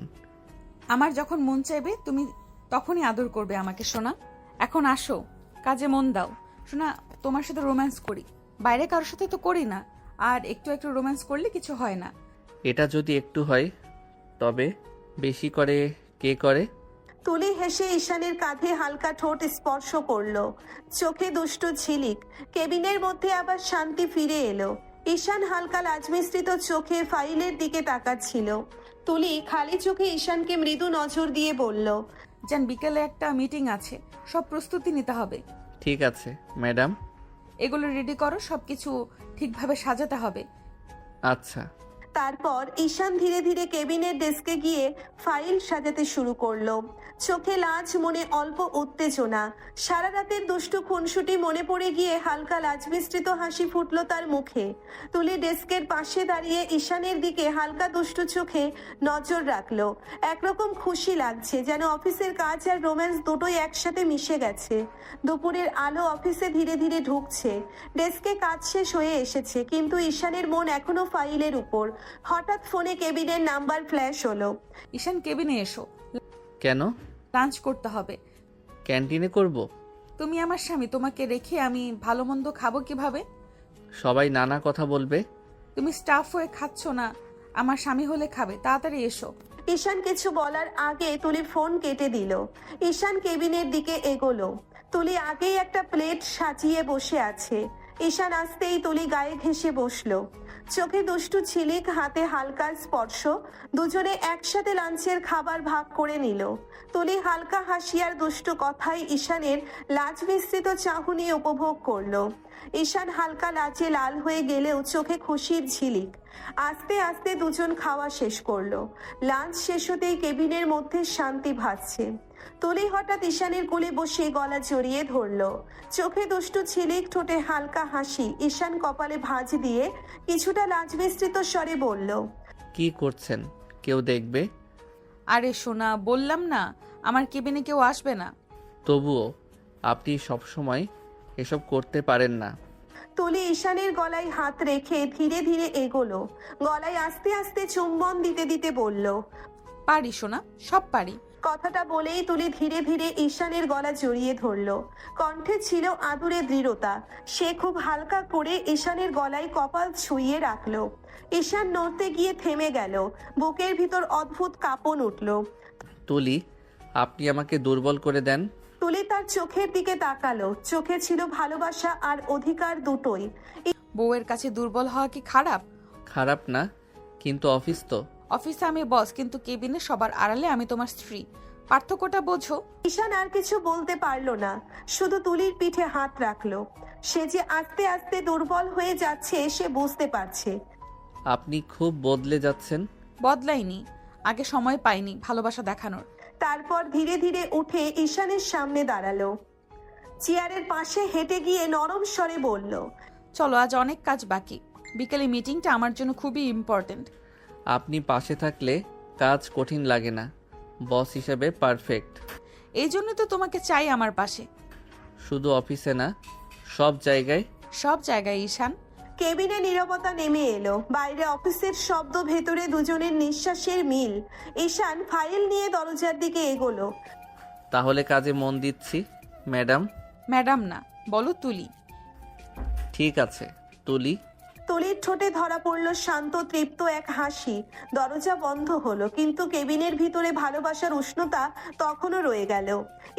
আমার যখন মন চাইবে তুমি তখনই আদর করবে আমাকে সোনা। এখন আসো, কাজে মন দাও। সোনা, তোমার সাথে রোম্যান্স করি, বাইরে কারোর সাথে তো করি না, আর একটু একটু রোম্যান্স করলে কিছু হয় না। এটা যদি একটু হয়, তবে বেশি করে কে করে? তুলি হেসে ঈশানের কাঁধে হালকা ঠোঁট স্পর্শ করলো। চোখে দুষ্টু ঝিলিক। কেবিনের মধ্যে আবার শান্তি ফিরে এলো। ঈশান হালকা লাজমিশ্রিত চোখে ফাইলের দিকে তাকাচ্ছিল। তুলি খালি চোখে ঈশানকে মৃদু নজর দিয়ে বলল, জান বিকেলে একটা মিটিং আছে, সব প্রস্তুতি নিতে হবে। ঠিক আছে ম্যাডাম। এগুলো রেডি করো, সবকিছু ঠিকভাবে সাজাতে হবে। আচ্ছা। তারপর ঈশান ধীরে ধীরে কেবিনের ডেস্কে গিয়ে ফাইল সাজাতে শুরু করলো। চোখে লাজ, মনে অল্প উত্তেজনা। সারা রাতের দুষ্টু খুনসুটি মনে পড়ে গিয়ে হালকা লাজ মিশ্রিত হাসি ফুটলো তার মুখে। তুলি ডেস্কের পাশে দাঁড়িয়ে ঈশানের দিকে হালকা দুষ্টু চোখে নজর রাখলো। একরকম খুশি লাগছে, যেন অফিসের কাজ আর রোম্যান্স দুটোই একসাথে মিশে গেছে। দুপুরের আলো অফিসে ধীরে ধীরে ঢুকছে। ডেস্কে কাজ শেষ হয়ে এসেছে, কিন্তু ঈশানের মন এখনো ফাইলের উপর। হঠাৎ ফোনে কেবিনের নাম্বার ফ্ল্যাশ হলো। ঈশান কেবিনে এসো, কেন? লাঞ্চ করতে হবে। ক্যান্টিনে করব? তুমি আমার স্বামী, তোমাকে রেখে আমি ভালো মন্দ খাবো কিভাবে? সবাই নানা কথা বলবে। তুমি স্টাফ হয়ে খাচ্ছ না, আমার স্বামী হলে খাবে। তাড়াতাড়ি এসো। ঈশান কিছু বলার আগে তুলি ফোন কেটে দিল। ঈশান কেবিনের দিকে এগোলো। তুলি আগেই একটা প্লেট সাজিয়ে বসে আছে। ঈশান আসতেই তুলি গায়ে ঘেঁষে বসলো। চোখে দুষ্টু ঝিলিক, হাতে হালকা স্পর্শ। দুজনে একসাথে লাঞ্চের খাবার ভাগ করে নিল। তুলি হালকা হাসি আর দুষ্টু কথায় ঈশানের লাজ মিশ্রিত চাহনি উপভোগ করলো। ঈশান হালকা লাজে লাল হয়ে গেলেও চোখে খুশির ঝিলিক। আস্তে আস্তে দুজন খাওয়া শেষ করলো। লাঞ্চ শেষ হতেই কেবিনের মধ্যে শান্তি ভাসছে। তুলি হঠাৎ ঈশানের কোলে বসে গলা জড়িয়ে ধরলো। চোখে দুষ্টু ঝিলিক, ঠোঁটে হালকা হাসি। ঈশান কপালে ভাঁজ দিয়ে কিছুটা লাজ মিশ্রিত স্বরে বলল, কি করছেন? কেউ দেখবে? আরে সোনা, বললাম না আমার কেবিনে কেউ আসবে না। তবুও আপনি সবসময় এসব করতে পারেন না। তুলি ঈশানের গলায় হাত রেখে ধীরে ধীরে এগোলো। গলায় আস্তে আস্তে চুম্বন দিতে দিতে বলল, পারি সোনা, সব পারি। কথাটা বলেই তুলি ধীরে ধীরে ঈশানের গলা জড়িয়ে ধরলো। কণ্ঠে ছিল আদুরে দৃঢ়তা। সে খুব হালকা করে ঈশানের গলায় কপাল ছুঁয়ে রাখলো। ঈশান নড়তে গিয়ে থেমে গেল। বুকের ভিতর অদ্ভুত কাঁপন উঠল। তুলি, আপনি আমাকে দুর্বল করে দেন। তুলি তার চোখের দিকে তাকালো। চোখে ছিল ভালোবাসা আর অধিকার দুটোই। বউয়ের কাছে দুর্বল হওয়া কি খারাপ? খারাপ না, কিন্তু অফিস তো। অফিসে আমি বস, কিন্তু কেবিনে সবার আড়ালে আমি তোমার স্ত্রী। পার্থক্যটা বোঝো। ঈশান আর কিছু বলতে পারলো না, শুধু তুলির পিঠে হাত রাখলো। সে যে আস্তে আস্তে দুর্বল হয়ে যাচ্ছে সে বুঝতে পারছে। আপনি খুব বদলে যাচ্ছেন। বদলাইনি, আগে সময় পাইনি ভালোবাসা দেখানোর। তারপর ধীরে ধীরে উঠে ঈশানের সামনে দাঁড়ালো। চেয়ারের পাশে হেঁটে গিয়ে নরম স্বরে বলল, চলো, আজ অনেক কাজ বাকি। বিকেলে মিটিংটা আমার জন্য খুবই ইম্পর্টেন্ট। আপনি পাশে থাকলে কাজ কঠিন লাগে না। বস হিসেবে পারফেক্ট। এই জন্য তো তোমাকে চাই আমার পাশে। শুধু অফিসে না, সব জায়গায়। সব জায়গায় ঈশান। কেবিনে নীরবতা নেমে এলো। বাইরে অফিসের শব্দ, ভেতরে দুজনের নিঃশ্বাসের মিল। ঈশান ফাইল নিয়ে দরজার দিকে এগোলো। তাহলে কাজে মন দিচ্ছি ম্যাডাম। ম্যাডাম না, বলো তুলি। ঠিক আছে তুলি। তুলির ঠোঁটে ধরা পড়ল শান্ত তৃপ্ত এক হাসি। দরজা বন্ধ হলো, কিন্তু কেবিনের ভিতরে ভালোবাসার উষ্ণতা তখনও রয়ে গেল।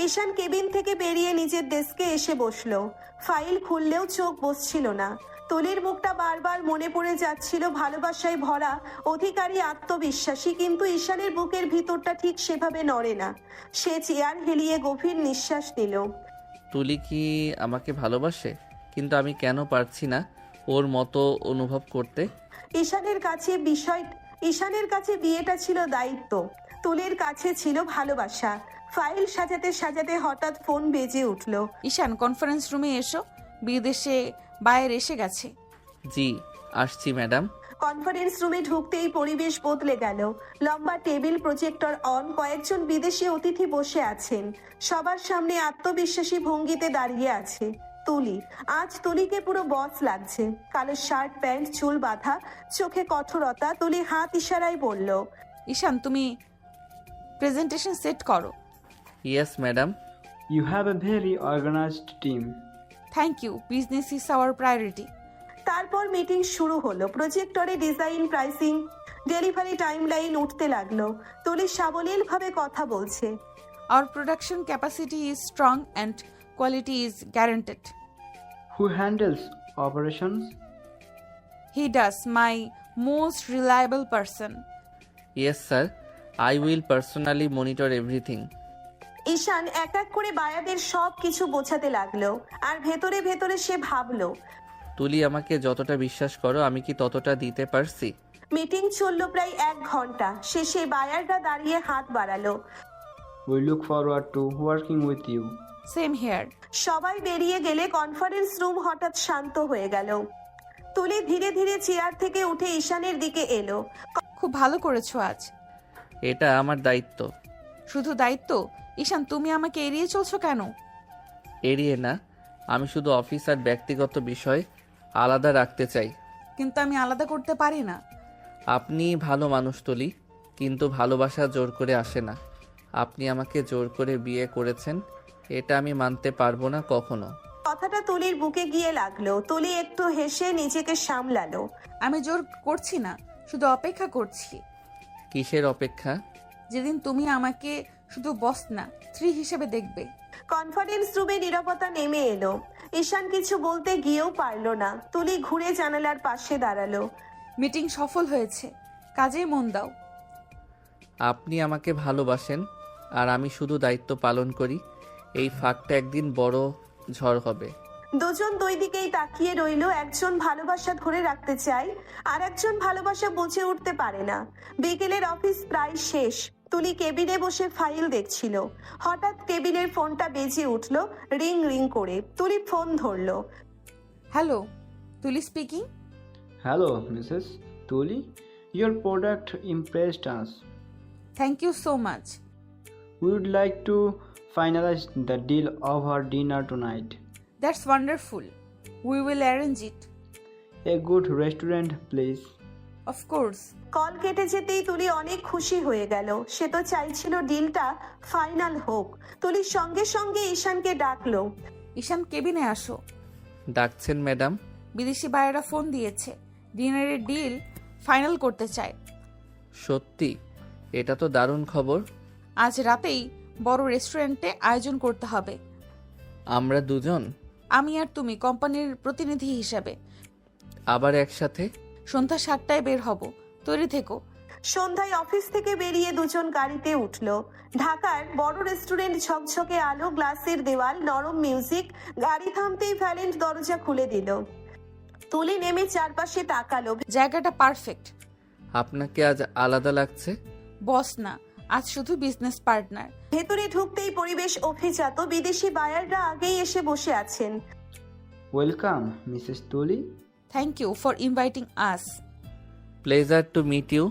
ঈশান কেবিন থেকে বেরিয়ে নিজের ডেস্কে এসে বসলো। ফাইল খুললেও চোখ বসছিল না। তুলির মুখটা বারবার মনে পড়ে যাচ্ছিল, ভালোবাসায় ভরা, অধিকারী, আত্মবিশ্বাসী। কিন্তু ঈশানের বুকের ভিতরটা ঠিক সেভাবে নড়ে না। সে চেয়ার হেলিয়ে গভীর নিঃশ্বাস নিল। তুলি কি আমাকে ভালোবাসে? কিন্তু আমি কেন পারছি না ওর মতো অনুভব করতে? ঈশানের কাছে বিয়েটা ছিল দায়িত্ব, তুলির কাছে ছিল ভালোবাসা। ফাইল সাজাতে সাজাতে হঠাৎ ফোন বেজে উঠল। ঈশান, কনফারেন্স রুমে এসো, বিদেশে বায়ের এসে গেছে। জি আসছি ম্যাডাম। কনফারেন্স রুমে ঢুকতেই পরিবেশ বদলে গেল। লম্বা টেবিল, প্রজেক্টর অন, কয়েকজন বিদেশি অতিথি বসে আছেন। সবার সামনে আত্মবিশ্বাসী ভঙ্গিতে দাঁড়িয়ে আছে তুলি। আজ তুলিকে পুরো বস লাগছে। কালো শার্ট, প্যান্ট, চুল বাঁধা, চোখে কঠোরতা। তুলি হাত ইশারায় বলল, ঈশান, তুমি প্রেজেন্টেশন সেট করো। Yes madam. You have a very organized team. Thank you, business is our priority. তারপর মিটিং শুরু হলো। প্রজেক্টরে ডিজাইন, প্রাইসিং, ডেলিভারি টাইমলাইন উঠতে লাগলো। তুলি সাবলীলভাবে কথা বলছে। Our production capacity is strong and quality is guaranteed. Who handles operations? He does, my most reliable person. Yes sir, I will personally monitor everything. Ishan এক এক করে বায়াদের সব কিছু বোঝাতে লাগলো। আর ভেতরে ভেতরে সে ভাবলো, তুলি আমাকে যতটা বিশ্বাস করো আমি কি ততটা দিতে পারছি? মিটিং চলল প্রায় 1 ঘন্টা। শেষে বায়াররা দাঁড়িয়ে হাত বাড়ালো। We look forward to working with you. Same here. সবাই বেরিয়ে গেলে কনফারেন্স রুম হঠাৎ শান্ত হয়ে গেল। তুলি ধীরে ধীরে চেয়ার থেকে উঠে ঈশানের দিকে এলো। খুব ভালো করেছো আজ। এটা আমার দায়িত্ব। শুধু দায়িত্ব? ঈশান, তুমি আমাকে এড়িয়ে চলছো কেন? এড়িয়ে না, আমি শুধু অফিস আর ব্যক্তিগত বিষয় আলাদা রাখতে চাই। কিন্তু আমি আলাদা করতে পারি না। আপনি ভালো মানুষ তুলি, কিন্তু ভালোবাসা জোর করে আসে না। আপনি আমাকে জোর করে বিয়ে করেছেন, এটা আমি মানতে পারবো না কখনো। কথাটা তুলির বুকে গিয়ে লাগলো। তুলি একটু হেসে নিজেকে সামলালো। আমি জোর করছি না, শুধু অপেক্ষা করছি। কিসের অপেক্ষা? যেদিন তুমি আমাকে শুধু বস না, স্ত্রী হিসেবে দেখবে। কনফারেন্স রুমে নীরবতা নেমে এলো। ঈশান কিছু বলতে গিয়েও পারলো না। তুলি ঘুরে জানালার পাশে দাঁড়ালো। মিটিং সফল হয়েছে, কাজে মন দাও। আপনি আমাকে ভালোবাসেন আর আমি শুধু দায়িত্ব পালন করি। এই ফাঁকটা একদিন বড় ঝড় হবে। দুজন দুই দিকেই তাকিয়ে রইল। একজন ভালোবাসা ধরে রাখতে চায়, আর একজন ভালোবাসা বুঝে উঠতে পারে না। বিকেলের অফিস প্রায় শেষ। তুলি কেবিনে বসে ফাইল দেখছিল। হঠাৎ টেবিলের ফোনটা বেজে উঠল, রিং রিং করে। তুলি ফোন ধরলো। Hello, Tuli speaking. Hello, Mrs. Tully. Your product impressed us. Thank you so much. We would like to finalize the deal over dinner tonight. That's wonderful, we will arrange it. A good restaurant, please. Of course. Call কেটে যেতেই তুলি অনেক খুশি হয়ে গেল। সে তো চাইছিল ডিলটা final হোক। তুলির সঙ্গে সঙ্গে ঈশানকে ডাকলো। ঈশান, কেবিনে আসো। ডাকছেন ম্যাডাম? বিদেশি বায়েরা ফোন দিয়েছে, ডিনারের ডিল ফাইনাল করতে চায়। সত্যি? এটা তো দারুণ খবর। আজ রাতেই বড় রেস্টুরেন্টে আয়োজন করতে হবে। আমরা দুজন আমি আর তুমি কোম্পানির প্রতিনিধি হিসাবে। আবার একসাথে? সন্ধ্যা 7টায় বের হব, তৈরি থেকো। সন্ধ্যায় অফিস থেকে বেরিয়ে দুজন গাড়িতে উঠল। ঢাকার বড় রেস্টুরেন্ট, ঝকঝকে আলো, গ্লাসের দেওয়াল, নরম মিউজিক। গাড়ি থামতেই ভ্যালেন্ট দরজা খুলে দিল। তুলি নেমে চারপাশে তাকালো। জায়গাটা পারফেক্ট। আপনাকে আজ আলাদা লাগছে। বস না, আজ শুধু বিজনেস পার্টনার। ভেতরে ঢুকতেই পরিবেশ অভিজাত। বিদেশি বায়াররা আগেই এসে বসে আছেন। Welcome, Mrs. Tully. Thank you for inviting us. Pleasure to meet you.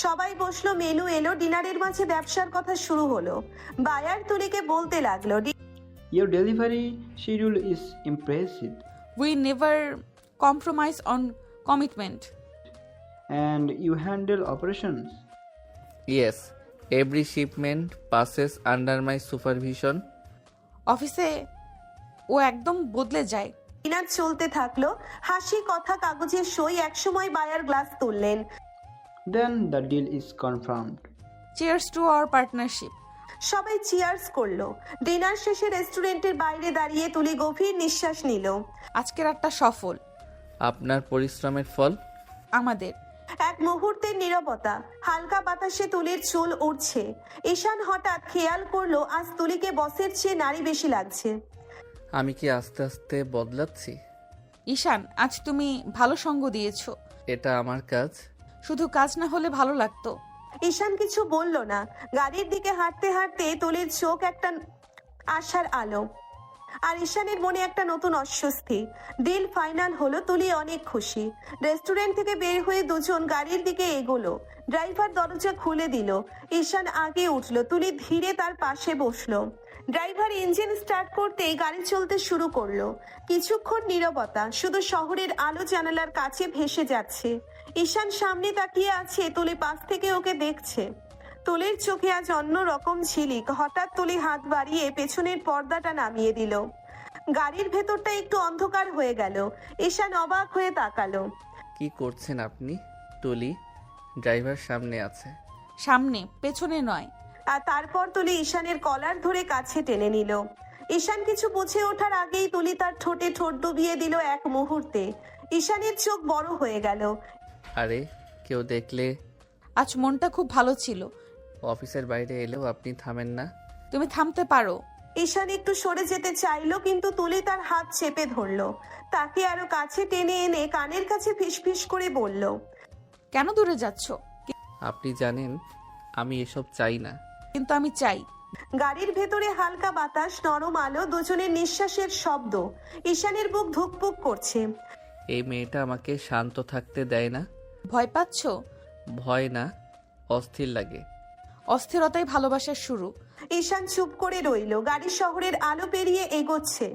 সবাই বসলো, মেনু এলো। ডিনারের মাঝে ব্যবসার কথা শুরু হলো। বায়ার তুলিকে বলতে লাগলো, Your delivery schedule is impressive, we never compromise on commitment. and you handle operations. Yes, every shipment passes under my supervision. অফিসে ও একদম বদলে যায়। ডিনার চলতে থাকলো। হাসি, কথা, কাগজের সই। একসময় বায়ার গ্লাস তুললেন। Then the deal is confirmed. Cheers to our partnership. সবাই চিয়ার্স করলো। ডিনার শেষে রেস্টুরেন্টের বাইরে দাঁড়িয়ে তুলি গভীর নিঃশ্বাস নিল। আজকে রাতটা সফল আপনার পরিশ্রমের ফল। আমাদের। এক মুহূর্তের নীরবতা। হালকা বাতাসে তুলির চুল উড়ছে। ঈশান হঠাৎ খেয়াল করলো আজ তুলিকে বসের চেয়ে নারী বেশি লাগছে। আমি কি আস্তে আস্তে বদলাচ্ছি? ঈশান, আজ তুমি ভালো সঙ্গ দিয়েছো। এটা আমার কাজ। শুধু কাজ না হলে ভালো লাগতো। ঈশান কিছু বলল না। গাড়ির দিকে হাঁটতে হাঁটতে তুলির চোখ একটা আশার আলো, আর ঈশানের মনে একটা নতুন অস্বস্তি। ডিল ফাইনাল হলো। তুলি অনেক খুশি। রেস্টুরেন্ট থেকে বের হয়ে দুজন গাড়ির দিকে এগোলো। ড্রাইভার দরজা খুলে দিল। ঈশান আগে উঠলো। তুলি ধীরে তার পাশে বসলো। ড্রাইভার ইঞ্জিন স্টার্ট করতেই গাড়ি চলতে শুরু করলো। কিছুক্ষণ নীরবতা, শুধু শহরের আলো জানালার কাছে ভেসে যাচ্ছে। ঈশান সামনে তাকিয়ে আছে, তুলি পাশ থেকে ওকে দেখছে। তুলির চোখে আজ অন্য রকম ঝিলিক। হঠাৎ তুলি হাত বাড়িয়ে পেছনের পর্দাটা নামিয়ে দিল। গাড়ির ভেতরটা একটু অন্ধকার হয়ে গেল। ঈশান অবাক হয়ে তাকালো। কি করছেন আপনি? তুলি, ড্রাইভার সামনে আছে। সামনে, পেছনে নয়। আর তারপর তুলি ঈশানের কলার ধরে কাছে টেনে নিল। ঈশান কিছু বুঝে ওঠার আগেই তুলি তার ঠোঁটে ঠোঁট ডুবিয়ে দিল। এক মুহূর্তে ঈশানের চোখ বড় হয়ে গেল। আরে, কেউ দেখলে? আজ মনটা খুব ভালো ছিল। অফিসের বাইরে এলেও আপনি থামেন না। তুমি থামতে পারো। ঈশান একটু সরে যেতে চাইলো, কিন্তু তুলি তার হাত চেপে ধরলো। তাকে আরো কাছে টেনে এনে কানের কাছে ফিসফিস করে বলল, কেন দূরে যাচ্ছ? আপনি জানেন আমি এসব চাই না। কিন্তু আমি চাই। গাড়ির ভেতরে হালকা বাতাস, নরম আলো, দুজনের নিঃশ্বাসের শব্দ। ঈশানের বুক ধুকপুক করছে। এই মেয়েটা আমাকে শান্ত থাকতে দেয় না। ভয় পাচ্ছ? ভয় না, অস্থির লাগে। অস্থিরতাই ভালোবাসার শুরু। ঈশান চুপ করে রইল। গাড়ি শহরের আলো পেরিয়ে এগোচ্ছে।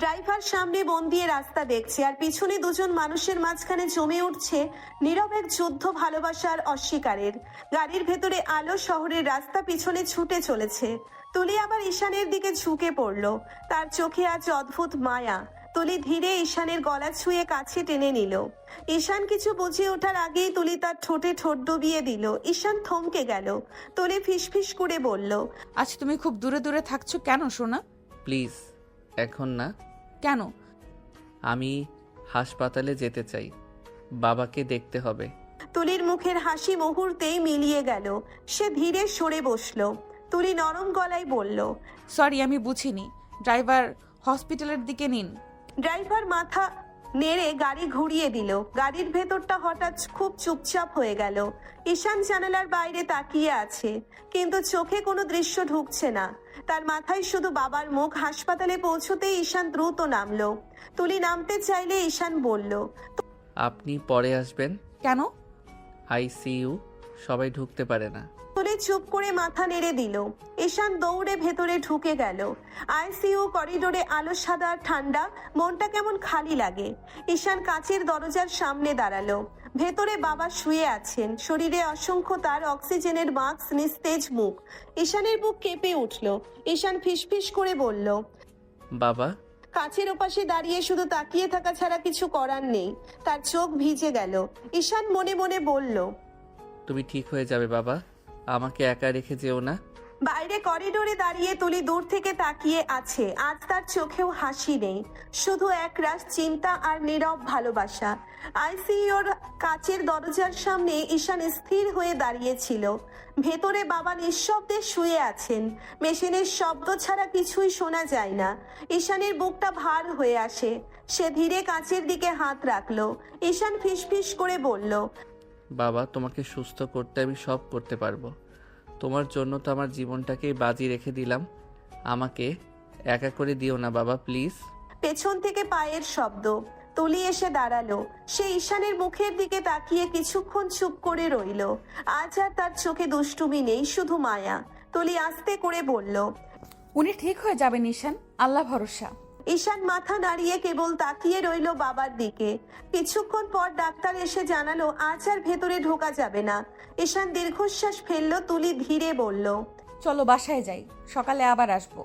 ড্রাইভার সামনে মন দিয়ে রাস্তা দেখছে, আর পিছনে দুজন মানুষের মাঝখানে জমে উঠছে নীরব এক যুদ্ধ, ভালোবাসার অস্বীকারের। গাড়ির ভেতরে আলো, শহরের রাস্তা পিছনে ছুটে চলেছে। তুলি আবার ঈশানের দিকে ঝুঁকে পড়ল। তার চোখে আজ অদ্ভুত মায়া। তুলি ধীরে ঈশানের গলা ছুঁয়ে কাছে টেনে নিল। ঈশান কিছু বুঝে ওঠার আগেই তুলি তার ঠোঁটে ঠোঁট ডুবিয়ে দিল। ঈশান থমকে গেল। তুলি ফিসফিস করে বলল, আজ তুমি খুব দূরে দূরে থাকছো কেন সোনা? প্লিজ, এখন না। কেন? আমি হাসপাতালে যেতে চাই, বাবাকে দেখতে হবে। তুলির মুখের হাসি মুহূর্তেই মিলিয়ে গেল। সে ধীরে সরে বসলো। তুলি নরম গলায় বলল, সরি, আমি বুঝিনি। ড্রাইভার হসপিটালের দিকে নিন। ড্রাইভার মাথা নেড়ে গাড়ি ঘুরিয়ে দিল। গাড়ির ভেতরটা হঠাৎ খুব চুপচাপ হয়ে গেল। ঈশান জানালার বাইরে তাকিয়ে আছে, কিন্তু চোখে কোনো দৃশ্য ঢুকছে না। তার মাথায় শুধু বাবার মুখ। হাসপাতালে পৌঁছতেই ঈশান দ্রুত নামলো। তুলি নামতে চাইলে ঈশান বলল, আপনি পরে আসবেন। কেন? আইসিইউ, সবাই ঢুকতে পারে না। তুলি চুপ করে মাথা নেড়ে দিল। ঈশান দৌড়ে ভেতরে ঢুকে গেল। আইসিইউ করিডোরে আলো সাদা আর ঠান্ডা, মনটা কেমন খালি লাগে। ঈশান কাচের দরজার সামনে দাঁড়ালো। ভেতরে বাবা শুয়ে আছেন, শরীরে অসংখ্য তার, অক্সিজেনের মাস্ক, নিস্তেজ মুখ। ঈশানের বুক কেঁপে উঠল। ঈশান ফিসফিস করে বলল, বাবা। কাছের ওপাশে দাঁড়িয়ে শুধু তাকিয়ে থাকা ছাড়া কিছু করার নেই। তার চোখ ভিজে গেল। ঈশান মনে মনে বলল, তুমি ঠিক হয়ে যাবে বাবা, আমাকে একা রেখে যেও না। বাইরে করিডোরে দাঁড়িয়ে তুলি দূর থেকে তাকিয়ে আছে। আজ তার চোখেও হাসি নেই, শুধু একরাশ চিন্তা আর নীরব ভালোবাসা। আইসিইউর কাচের দরজার সামনে ঈশান স্থির হয়ে দাঁড়িয়েছিল। ভেতরে বাবা নিঃশব্দে শুয়ে আছেন। মেশিনের শব্দ ছাড়া কিছুই শোনা যায় না। ঈশানের বুকটা ভার হয়ে আসে। সে ধীরে কাচের দিকে হাত রাখলো। ঈশান ফিসফিস করে বলল, বাবা, তোমাকে সুস্থ করতে আমি সব করতে পারবো। তোমার জন্য তো আমার জীবনটাকেই বাজি রেখে দিলাম। আমাকে একা করে দিও না বাবা, প্লিজ। পেছন থেকে পায়ের শব্দ। তুলি এসে দাঁড়ালো। সে ঈশানের মুখের দিকে তাকিয়ে কিছুক্ষণ চুপ করে রইল। আজ আর তার চোখে দুষ্টুমি নেই, শুধু মায়া। তুলি আস্তে করে বলল, উনি ঠিক হয়ে যাবেন ঈশান, আল্লাহ ভরসা। ঈশান মাথা নাড়িয়ে কেবল তাকিয়ে রইল বাবার দিকে। কিছুক্ষণ পর ডাক্তার এসে জানালো আজ আর ভেতরে ঢোকা যাবে না। ঈশান দীর্ঘশ্বাস ফেললো। তুলি ধীরে বলল, চলো বাসায় যাই, সকালে আবার আসবো।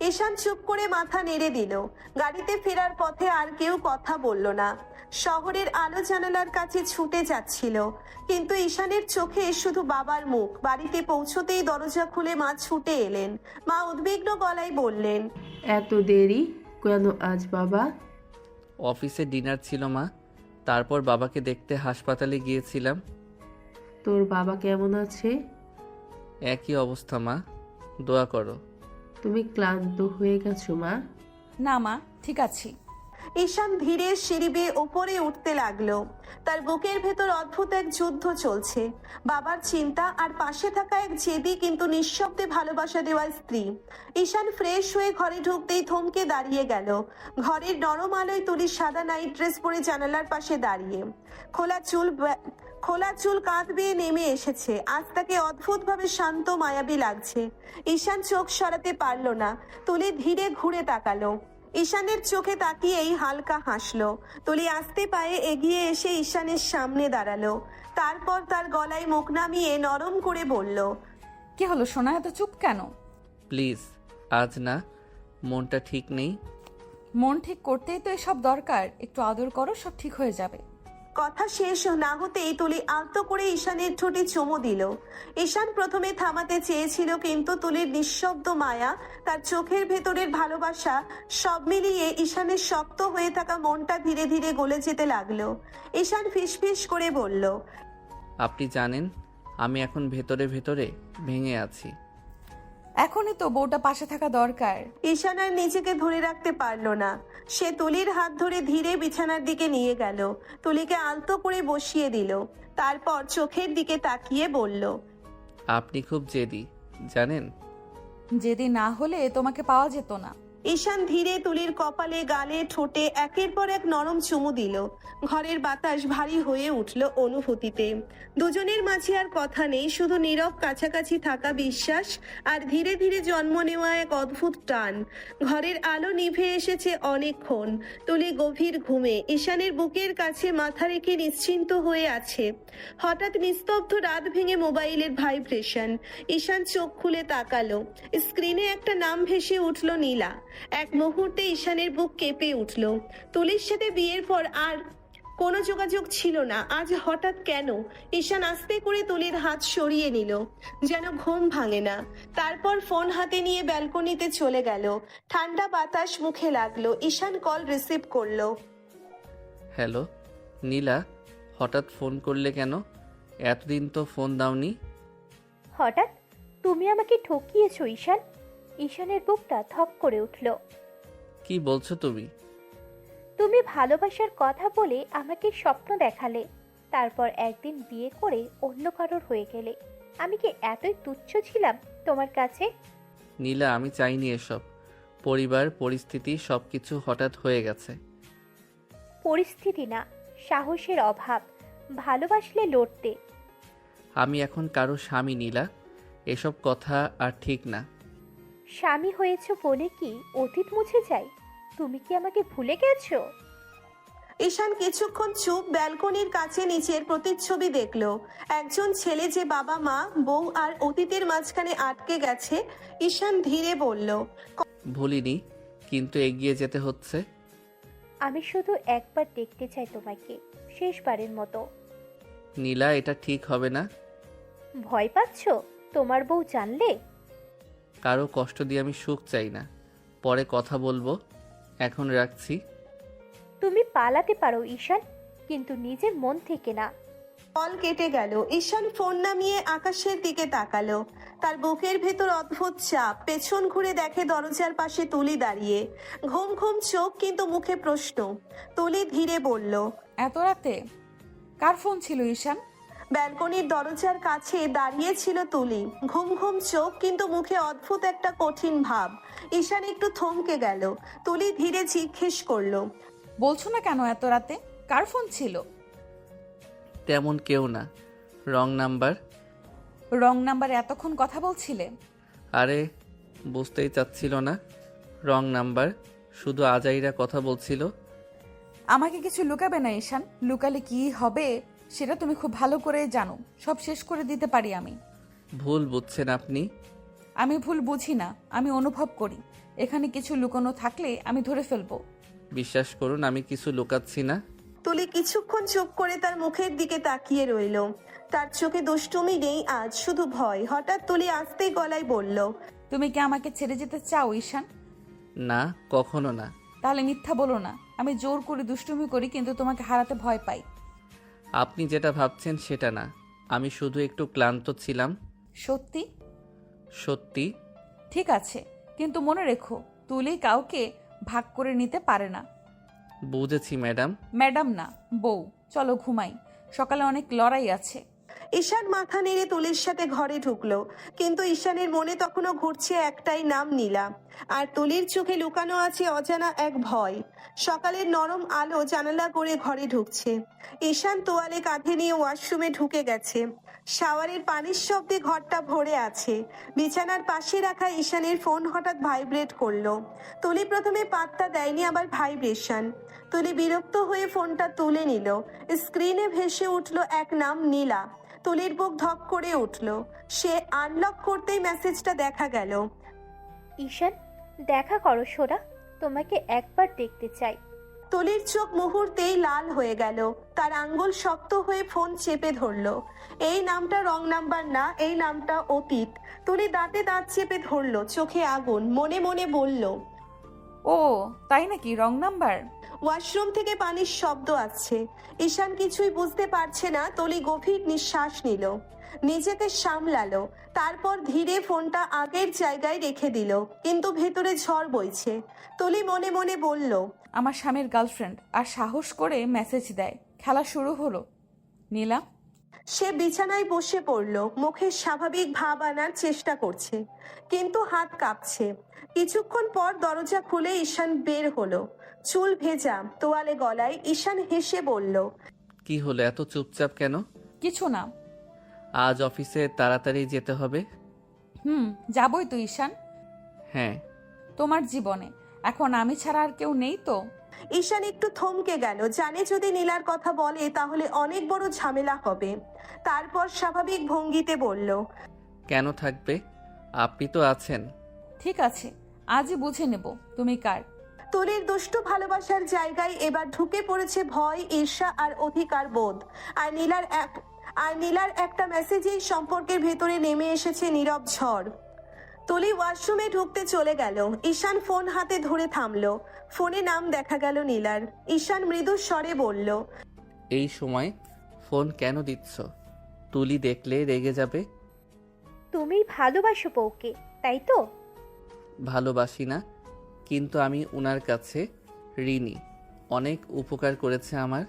ঈশান চুপ করে মাথা নেড়ে দিল। গাড়িতে ফেরার পথে আর কেউ কথা বলল না। শহরের আলো জানালার কাছে ছুটে যাচ্ছিল, কিন্তু ঈশানের চোখে শুধু বাবার মুখ। বাড়িতে পৌঁছতেই দরজা খুলে মা ছুটে এলেন। মা উদ্বিগ্ন গলায় বললেন, এত দেরি কেন আজ বাবা? অফিসে ডিনার ছিল মা, তারপর বাবাকে দেখতে হাসপাতালে গিয়েছিলাম। তোর বাবা কেমন আছে? একই অবস্থা মা, দোয়া করো। তুমি ক্লান্ত হয়ে গেছো মা? না মা, ঠিক আছি। ঈশান ধীরে সিঁড়ি বেয়ে ওপরে উঠতে লাগলো। তার বুকের ভেতর অদ্ভুত এক যুদ্ধ চলছে। বাবার চিন্তা আর পাশে থাকা এক জেদি কিন্তু নিঃশব্দে ভালোবাসা দেওয়া স্ত্রী। ঈশান ফ্রেশ হয়ে ঘরে ঢুকতেই থমকে দাঁড়িয়ে গেল। ঘরের নরম আলোয় তুলি সাদা নাইট ড্রেস পরে জানালার পাশে দাঁড়িয়ে। খোলা চুল কাঁধ বেয়ে নেমে এসেছে। আজ তাকে অদ্ভুতভাবে শান্ত মায়াবী লাগছে। ঈশান চোখ সরাতে পারল না। তুলি ধীরে ঘুরে তাকালো। ঈশানের চোখে তাকিয়েই হালকা হাসলো। তুলি আস্তে পায়ে এগিয়ে এসে ঈশানের সামনে দাঁড়ালো। তারপর তার গলায় মুখ নামিয়ে নরম করে বলল, কি হলো সোনা, এত চুপ কেন? প্লিজ, আজ না, মনটা ঠিক নেই। মন ঠিক করতেই তো এসব দরকার, একটু আদর করো, সব ঠিক হয়ে যাবে। কথা শেষ না হতেই তুলি আলতো করে ঈশানের ঠোঁটে চুমু দিল। ঈশান প্রথমে থামাতে চেয়েছিল, কিন্তু তুলির নিঃশব্দ মায়া, তার চোখের ভেতরের ভালোবাসা, সব মিলিয়ে ঈশানের শক্ত হয়ে থাকা মনটা ধীরে ধীরে গলে যেতে লাগলো। ঈশান ফিসফিস করে বলল, আপনি জানেন আমি এখন ভেতরে ভেতরে ভেঙে আছি। এখনই তো বউটা পাশে থাকা দরকার। ঈশান আর নিজেকে ধরে রাখতে পারল না। সে তুলির হাত ধরে ধীরে বিছানার দিকে নিয়ে গেল। তুলিকে আলতো করে বসিয়ে দিল। তারপর চোখের দিকে তাকিয়ে বলল, আপনি খুব জেদি, জানেন। যদি না হলে তোমাকে পাওয়া যেত না। ঈশান ধীরে তুলির কপালে, গালে, ঠোঁটে একের পর এক নরম চুমু দিল। ঘরের বাতাস ভারী হয়ে উঠল অনুভূতিতে। দুজনের মাঝে আর কথা নেই, শুধু নীরব কাছাকাছি থাকা বিশ্বাস আর ধীরে ধীরে জন্ম নেওয়া এক অদ্ভুত টান। ঘরের আলো নিভে এসেছে অনেকক্ষণ। তুলি গভীর ঘুমে ঈশানের বুকের কাছে মাথা রেখে নিশ্চিন্ত হয়ে আছে। হঠাৎ নিস্তব্ধ রাত ভেঙে মোবাইলের ভাইব্রেশন। ঈশান চোখ খুলে তাকালো। স্ক্রিনে একটা নাম ভেসে উঠল, নীলা। এক মুহূর্তে ঈশানের বুক কেঁপে উঠল। তুলির সাথে বিয়ের পর আর কোনো যোগাযোগ ছিল না, আজ হঠাৎ কেন? ঈশান আস্তে করে তুলির হাত সরিয়ে নিল, যেন ঘুম ভাঙে না। তারপর ফোন হাতে নিয়ে ব্যালকনিতে চলে গেল। ঠান্ডা বাতাস মুখে লাগলো। ঈশান কল রিসিভ করলো। হ্যালো নীলা, হঠাৎ ফোন করলে কেন? এতদিন তো ফোন দাওনি। হঠাৎ? তুমি আমাকে ঠকিয়েছো ঈশান। ঈশানের বুকটা থপ করে উঠল। কি বলছো তুমি? তুমি ভালোবাসার কথা বলে আমাকে স্বপ্ন দেখালে, তারপর একদিন বিয়ে করে অন্য কারোর হয়ে গেলে। আমি কি এতই তুচ্ছ ছিলাম তোমার কাছে? নীলা, আমি চাইনি এসব। পরিবার, পরিস্থিতি সব কিছু হঠাৎ হয়ে গেছে। পরিস্থিতি না, সাহসের অভাব। ভালোবাসলে লড়তে। আমি এখন কারো স্বামী নীলা, এসব কথা আর ঠিক না। স্বামী হয়েছো বলে কি অতীত মুছে যায়? তুমি কি আমাকে ভুলে গেছো? ঈশান কিছুক্ষণ চুপ ব্যালকনির কাছে নিচের প্রতিচ্ছবি দেখলো। একজন ছেলে যে বাবা মা বউ আর অতীতের মাঝখানে আটকে গেছে। ঈশান ধীরে বলল, ভুলিনি, কিন্তু এগিয়ে যেতে হচ্ছে। আমি শুধু একবার দেখতে চাই তোমাকে, শেষবারের মতো। নীলা, এটা ঠিক হবে না। ভয় পাচ্ছো তোমার বউ জানলে? কারো কষ্ট দিয়ে আমি সুখ চাই না। পরে কথা বলবো, এখন রাখছি। তুমি পালাতে পারো ঈশান, কিন্তু নিজের মন থেকে না। কল কেটে গেল। ঈশান ফোন নামিয়ে আকাশের দিকে তাকালো। তার বুকের ভেতর অদ্ভুত চাপ। পেছন ঘুরে দেখে দরজার পাশে তুলি দাঁড়িয়ে, ঘুম ঘুম চোখ, কিন্তু মুখে প্রশ্ন। তুলি ধীরে বলল, এত রাতে কার ফোন ছিল ঈশান? ব্যালকনির দরজার কাছে দাঁড়িয়ে ছিল তুলি, ঘুম ঘুম চোখ, কিন্তু মুখে অদ্ভুত একটা কঠিন ভাব। ঈশান একটু থমকে গেল। তুলি ধীরে জিজ্ঞেস করলো, বলছো না কেন এত রাতে? কার ফোন ছিল? তেমন কেউ না, রং নাম্বার। রং নাম্বারে এতক্ষণ কথা বলছিলে? আরে, বুঝতেই চাচ্ছিল না? রং নাম্বার, শুধু আজাইরা কথা বলছিল। আমাকে কিছু লুকাবে না ঈশান, লুকালে কি হবে সেটা তুমি খুব ভালো করে জানো। সব শেষ করে দিতে পারি আমি। ভুল বুঝছেন আপনি। আমি ভুল বুঝি না, আমি অনুভব করি। এখানে কিছু লুকানো থাকলে আমি ধরে ফেলবো। বিশ্বাস করুন, আমি কিছু লুকাচ্ছি না। তুলি কিছুক্ষণ চুপ করে তার মুখের দিকে তাকিয়ে রইল। তার চোখে দুষ্টুমি নেই আজ, শুধু ভয়। হঠাৎ তুলি আস্তে গলায় বলল, তুমি কি আমাকে ছেড়ে যেতে চাও ঈশান? না, কখনো না। তাহলে মিথ্যা বলো না। আমি জোর করে দুষ্টুমি করি, কিন্তু তোমাকে হারাতে ভয় পাই। আপনি যেটা ভাবছেন সেটা না। আমি শুধু একটু ক্লান্ত ছিলাম। সত্যি? সত্যি। ঠিক আছে, কিন্তু মনে রেখো, তুলি কাউকে ভাগ করে নিতে পারে না। বুঝেছি ম্যাডাম। ম্যাডাম না, বউ। চলো ঘুমাই, সকালে অনেক লড়াই আছে। ঈশান মাথা নেড়ে তুলির সাথে ঘরে ঢুকলো, কিন্তু ঈশানের মনে তখনও ঘুরছে একটাই নাম, নীলা। আর তুলির চোখে লুকানো আছে অজানা এক ভয়। সকালের নরম আলো জানালা করে ঘরে ঢুকছে। ঈশান তোয়ালে কাঁধে নিয়ে ওয়াশরুমে ঢুকে গেছে। শাওয়ারের পানির শব্দে ঘরটা ভরে আছে। বিছানার পাশে রাখা ঈশানের ফোন হঠাৎ ভাইব্রেট করলো। তুলি প্রথমে পাত্তা দেয়নি, আবার ভাইব্রেশন। তুলি বিরক্ত হয়ে ফোনটা তুলে নিল। স্ক্রিনে ভেসে উঠল এক নাম, নীলা। তুলির বুক ধক করে উঠল। সে আনলক করতেই মেসেজটা দেখা গেল। ঈশান, দেখা করো সোনা, তোমাকে একবার দেখতে চাই। তুলির চোখ মুহূর্তেই লাল হয়ে গেল। তার আঙ্গুল শক্ত হয়ে ফোন চেপে ধরল। এই নামটা রং নাম্বার না, এই নামটা অতীত। তুলি দাঁতে দাঁত চেপে ধরল, চোখে আগুন। মনে মনে বলল, ও তাই নাকি, রং নাম্বার? ওয়াশরুম থেকে পানির শব্দ আসছে। ঈশান কিছুই বুঝতে পারছে না। তুলি গভীর নিঃশ্বাস নিল, নিজেকে সামলালো। তারপর ধীরে ফোনটা আগের জায়গায় রেখে দিল, কিন্তু ভেতরে ঝড় বইছে। তুলি মনে মনে বলল, আমার স্বামীর গার্লফ্রেন্ড, আর সাহস করে মেসেজ দেয়। খেলা শুরু হলো। নীলা। সে বিছানায় বসে পড়ল, মুখে স্বাভাবিক ভাব আনার চেষ্টা করছে, কিন্তু হাত কাঁপছে। কিছুক্ষণ পর দরজা খুলে ঈশান বের হলো, চুল ভেজা, তোয়ালে গলায়। ঈশান হেসে বলল, কি হলো, এত চুপচাপ কেন? কিছু না। আজ অফিসে তাড়াতাড়ি যেতে হবে। যাবই তো ঈশান। হ্যাঁ। তোমার জীবনে এখন আমি ছাড়া আর কেউ নেই তো? ঈশান একটু থমকে গেল, জানে যদি নীলার কথা বলে তাহলে অনেক বড় ঝামেলা হবে। তারপর স্বাভাবিক ভঙ্গিতে বলল, কেন থাকবে, আপনি তো আছেন। ঠিক আছে, আজই বুঝে নেব তুমি কার। তুলির দুষ্টু ভালোবাসার জায়গায় এবার ঢুকে পড়েছে ভয়, ঈর্ষা আর অধিকার বোধ। আর নীলার একটা মেসেজেই সম্পর্কের ভেতরে নেমে এসেছে নীরব ঝড়। তুলি ওয়াশরুমে ঢুকতে চলে গেল। ঈশান ফোন হাতে ধরে থামলো। ফোনে নাম দেখা গেল নীলার। ঈশান মৃদু স্বরে বলল, এই সময় ফোন কেন দিচ্ছ? তুলি দেখলে রেগে যাবে। তুমি ভালোবাসো বউকে, তাই তো? ভালোবাসি না, কিন্তু আমি উনার কাছে ঋণী। অনেক উপকার করেছে আমার।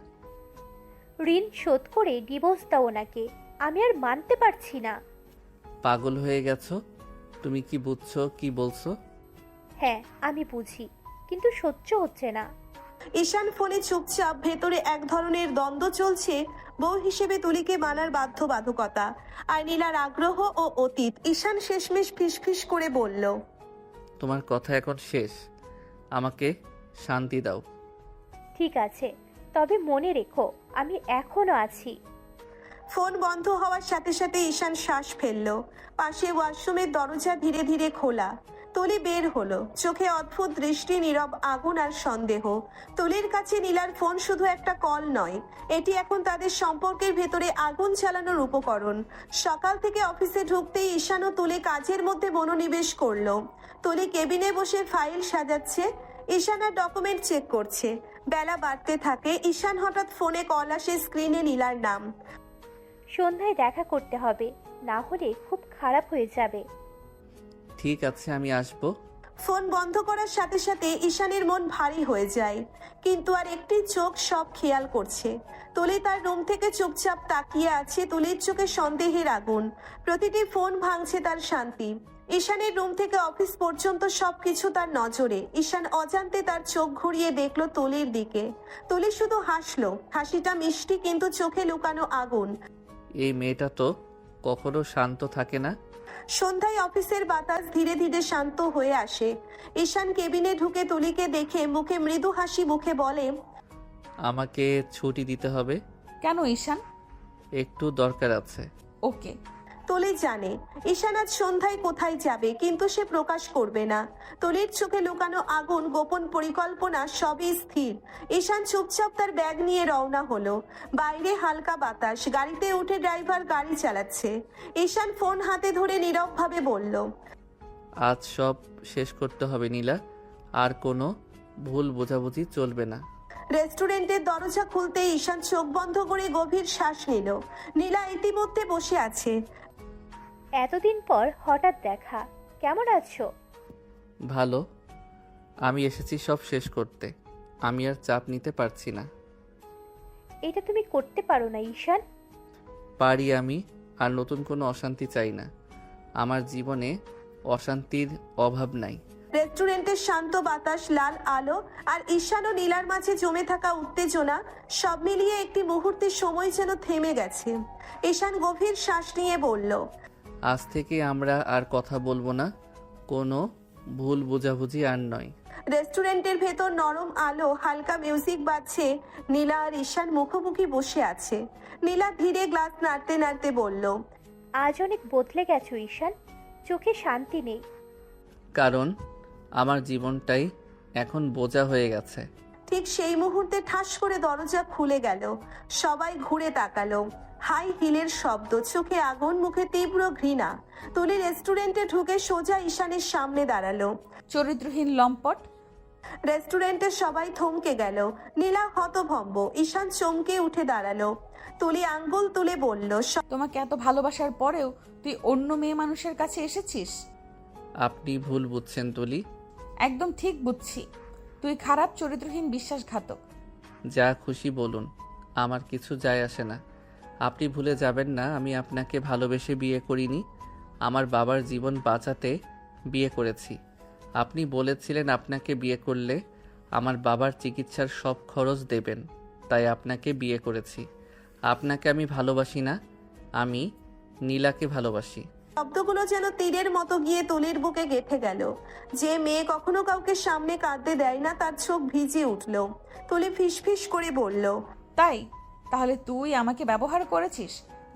ঋণ শোধ করে ডিভোর্স দাও ওনাকে। আমি আর মানতে পারছি না। পাগল হয়ে গেছো? তুমি কি বুঝছো কি বলছো? হ্যাঁ আমি বুঝি, কিন্তু সহ্য হচ্ছে না। ঈশান ফোনে চুপচাপ, ভেতরে এক ধরনের দ্বন্দ্ব চলছে। বউ হিসেবে তুলিকে মানার বাধ্যবাধকতা আর নীলার আগ্রহ ও অতীত। ঈশান শেষমেশ ফিসফিস করে বলল, তোমার কথা এখন শেষ, আমাকে শান্তি দাও। ঠিক আছে, তবে মনে রেখো আমি এখনো আছি। ফোন বন্ধ হওয়ার সাথে সাথে ঈশান শ্বাস ফেলল। পাশে ওয়াশরুমের দরজা ধীরে ধীরে খোলা। তুলি বের হলো, চোখে অদ্ভুত দৃষ্টি, নীরব আগুন আর সন্দেহ। তুলির কাছে নীলার ফোন শুধু একটা কল নয়, এটি এখন তাদের সম্পর্কের ভেতরে আগুন চালানোর উপকরণ। সকাল থেকে অফিসে ঢুকতেই ঈশান ও তুলি কাজের মধ্যে মনোনিবেশ করলো। তুলি কেবিনে বসে ফাইল সাজাচ্ছে, ঈশান আর ডকুমেন্ট চেক করছে। বেলা বাড়তে থাকে। ঈশান হঠাৎ ফোনে কল আসে, স্ক্রিনে নীলার নাম। সন্ধ্যায় দেখা করতে হবে, না হলে খুব খারাপ হয়ে যাবে। ঠিক আছে, আমি আসবো। ফোন বন্ধ করার সাথে সাথে ঈশানের মন ভারী হয়ে যায়, কিন্তু আর একটি চোখ সব খেয়াল করছে। তুলি তার রুম থেকে চুপচাপ তাকিয়ে আছে। তুলির চোখে সন্দেহের আগুন, প্রতিটি ফোন ভাঙছে তার শান্তি। ঈশানের রুম থেকে অফিস পর্যন্ত সবকিছু তার নজরে। ঈশান অজান্তে তার চোখ ঘুরিয়ে দেখলো তুলির দিকে। তুলি শুধু হাসলো, হাসিটা মিষ্টি কিন্তু চোখে লুকানো আগুন। এই মেয়েটা তো কখনো শান্ত থাকে না। সন্ধ্যায় অফিসের বাতাস ধীরে ধীরে শান্ত হয়ে আসে। ঈশান কেবিনে ঢুকে তুলিকে দেখে মুখে মৃদু হাসি মুখে বলে, আমাকে ছুটি দিতে হবে। কেন ঈশান? একটু দরকার আছে। ওকে। তুলি জানে ঈশান আজ সন্ধ্যায় কোথায় যাবে, কিন্তু সে প্রকাশ করবে না। তুলির চোখে লুকানো আগুন, গোপন পরিকল্পনা সবই স্থির। ঈশান চুপচাপ তার ব্যাগ নিয়ে রওনা হলো। বাইরে হালকা বাতাস, গাড়িতে উঠে ড্রাইভার গাড়ি চালাচ্ছে। ঈশান ফোন হাতে ধরে নীরবভাবে বলল, আজ সব শেষ করতে হবে নীলা, আর কোনো ভুল বোঝাবুঝি চলবে না। রেস্টুরেন্টের দরজা খুলতে ঈশান চোখ বন্ধ করে গভীর শ্বাস নিল। নীলা ইতিমধ্যে বসে আছে। এতদিন পর হঠাৎ দেখা, কেমন আছো? ভালো। আমি এসেছি সব শেষ করতে। আমি আর চাপ নিতে পারছি না। এটা তুমি করতে পারো না ঈশান। পারি আমি, আর নতুন কোনো অশান্তি চাই না। আমার জীবনে অশান্তির অভাব নাই। রেস্টুরেন্টের শান্ত বাতাস, লাল আলো আর ঈশান ও নীলার মাঝে জমে থাকা উত্তেজনা, সব মিলিয়ে একটি মুহূর্তের সময় যেন থেমে গেছে। ঈশান গভীর শ্বাস নিয়ে বলল, আজ থেকে আমরা আর কথা বলবো না, কোনো ভুল বোঝাবুঝি আর নয়। রেস্টুরেন্টের ভেতর নরম আলো, হালকা মিউজিক বাজছে। নীলা আর ঈশান মুখোমুখি বসে আছে। নীলা ধীরে গ্লাস নাড়তে নাড়তে বলল, আজ অনেক বদলে গেছো ঈশান, চোখে শান্তি নেই। কারণ আমার জীবনটাই এখন বোঝা হয়ে গেছে। ঠিক সেই মুহূর্তে ঠাস করে দরজা খুলে গেল। সবাই ঘুরে তাকালো। হাই হিলের শব্দ, চোখে আগুন, মুখে তীব্র ঘৃণা। তুলি রেস্টুরেন্টে ঢুকে সোজা ঈশানের সামনে দাঁড়ালো। চরিত্রহীন লম্পট। রেস্টুরেন্টে সবাই থমকে গেল। নীলা হতভম্ব, ঈশান চমকে উঠে দাঁড়ালো। তুলি আঙ্গুল তুলে বলল, তোমাকে এত ভালোবাসার পরেও তুই অন্য মেয়ে মানুষের কাছে এসেছিস। আপনি ভুল বুঝছেন তুলি। একদম ঠিক বুঝছি, তুই খারাপ, চরিত্রহীন, বিশ্বাসঘাতক। যা খুশি বলুন, আমার কিছু যায় আসে না। আপনি ভুলে যাবেন না আমি আপনাকে ভালোবেসে বিয়ে করিনি, আমার বাবার জীবন বাঁচাতে বিয়ে করেছি। আপনি বলেছিলেন আপনাকে বিয়ে করলে আমার বাবার চিকিৎসার সব খরচ দেবেন, তাই আপনাকে বিয়ে করেছি। আপনাকে আমি ভালোবাসি না, আমি নীলাকে ভালোবাসি। শব্দগুলো যেন তীরের মতো গিয়ে তুলির বুকে গেঁথে গেল। যে মেয়ে কখনো কাউকে সামনে কাঁদতে দেয় না, তার চোখ ভিজে উঠল। তুলি ফিসফিস করে বলল, তাই তাহলে তুই আমাকে ব্যবহার করেছিস।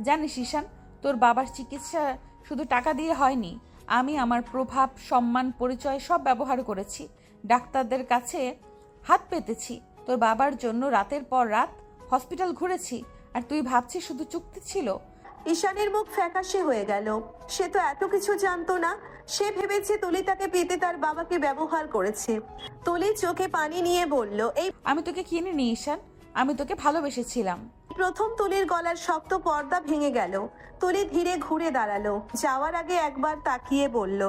জানিস ঈশান, তোর বাবার চিকিৎসা শুধু টাকা দিয়ে হয়নি, আমি আমার প্রভাব, সম্মান, পরিচয় সব ব্যবহার করেছি। ডাক্তারদের কাছে হাত পেতেছি, তোর বাবার জন্য রাতের পর রাত হসপিটাল ঘুরেছি। আর তুই ভাবছিস শুধু চুক্তি ছিল। ঈশানের মুখ ফ্যাকাশে হয়ে গেল। সে তো এত কিছু জানতো না। সে ভেবেছে তুলি তাকে পেতে তার বাবাকে ব্যবহার করেছে। তুলি চোখে পানি নিয়ে বলল, এই আমি তোকে কিনে নি ঈশান, আমি তোকে ভালোবেসেছিলাম। প্রথম তুলির গলার শক্ত পর্দা ভেঙে গেল। তুলি ধীরে ঘুরে দাঁড়ালো। যাওয়ার আগে একবার তাকিয়ে বলল,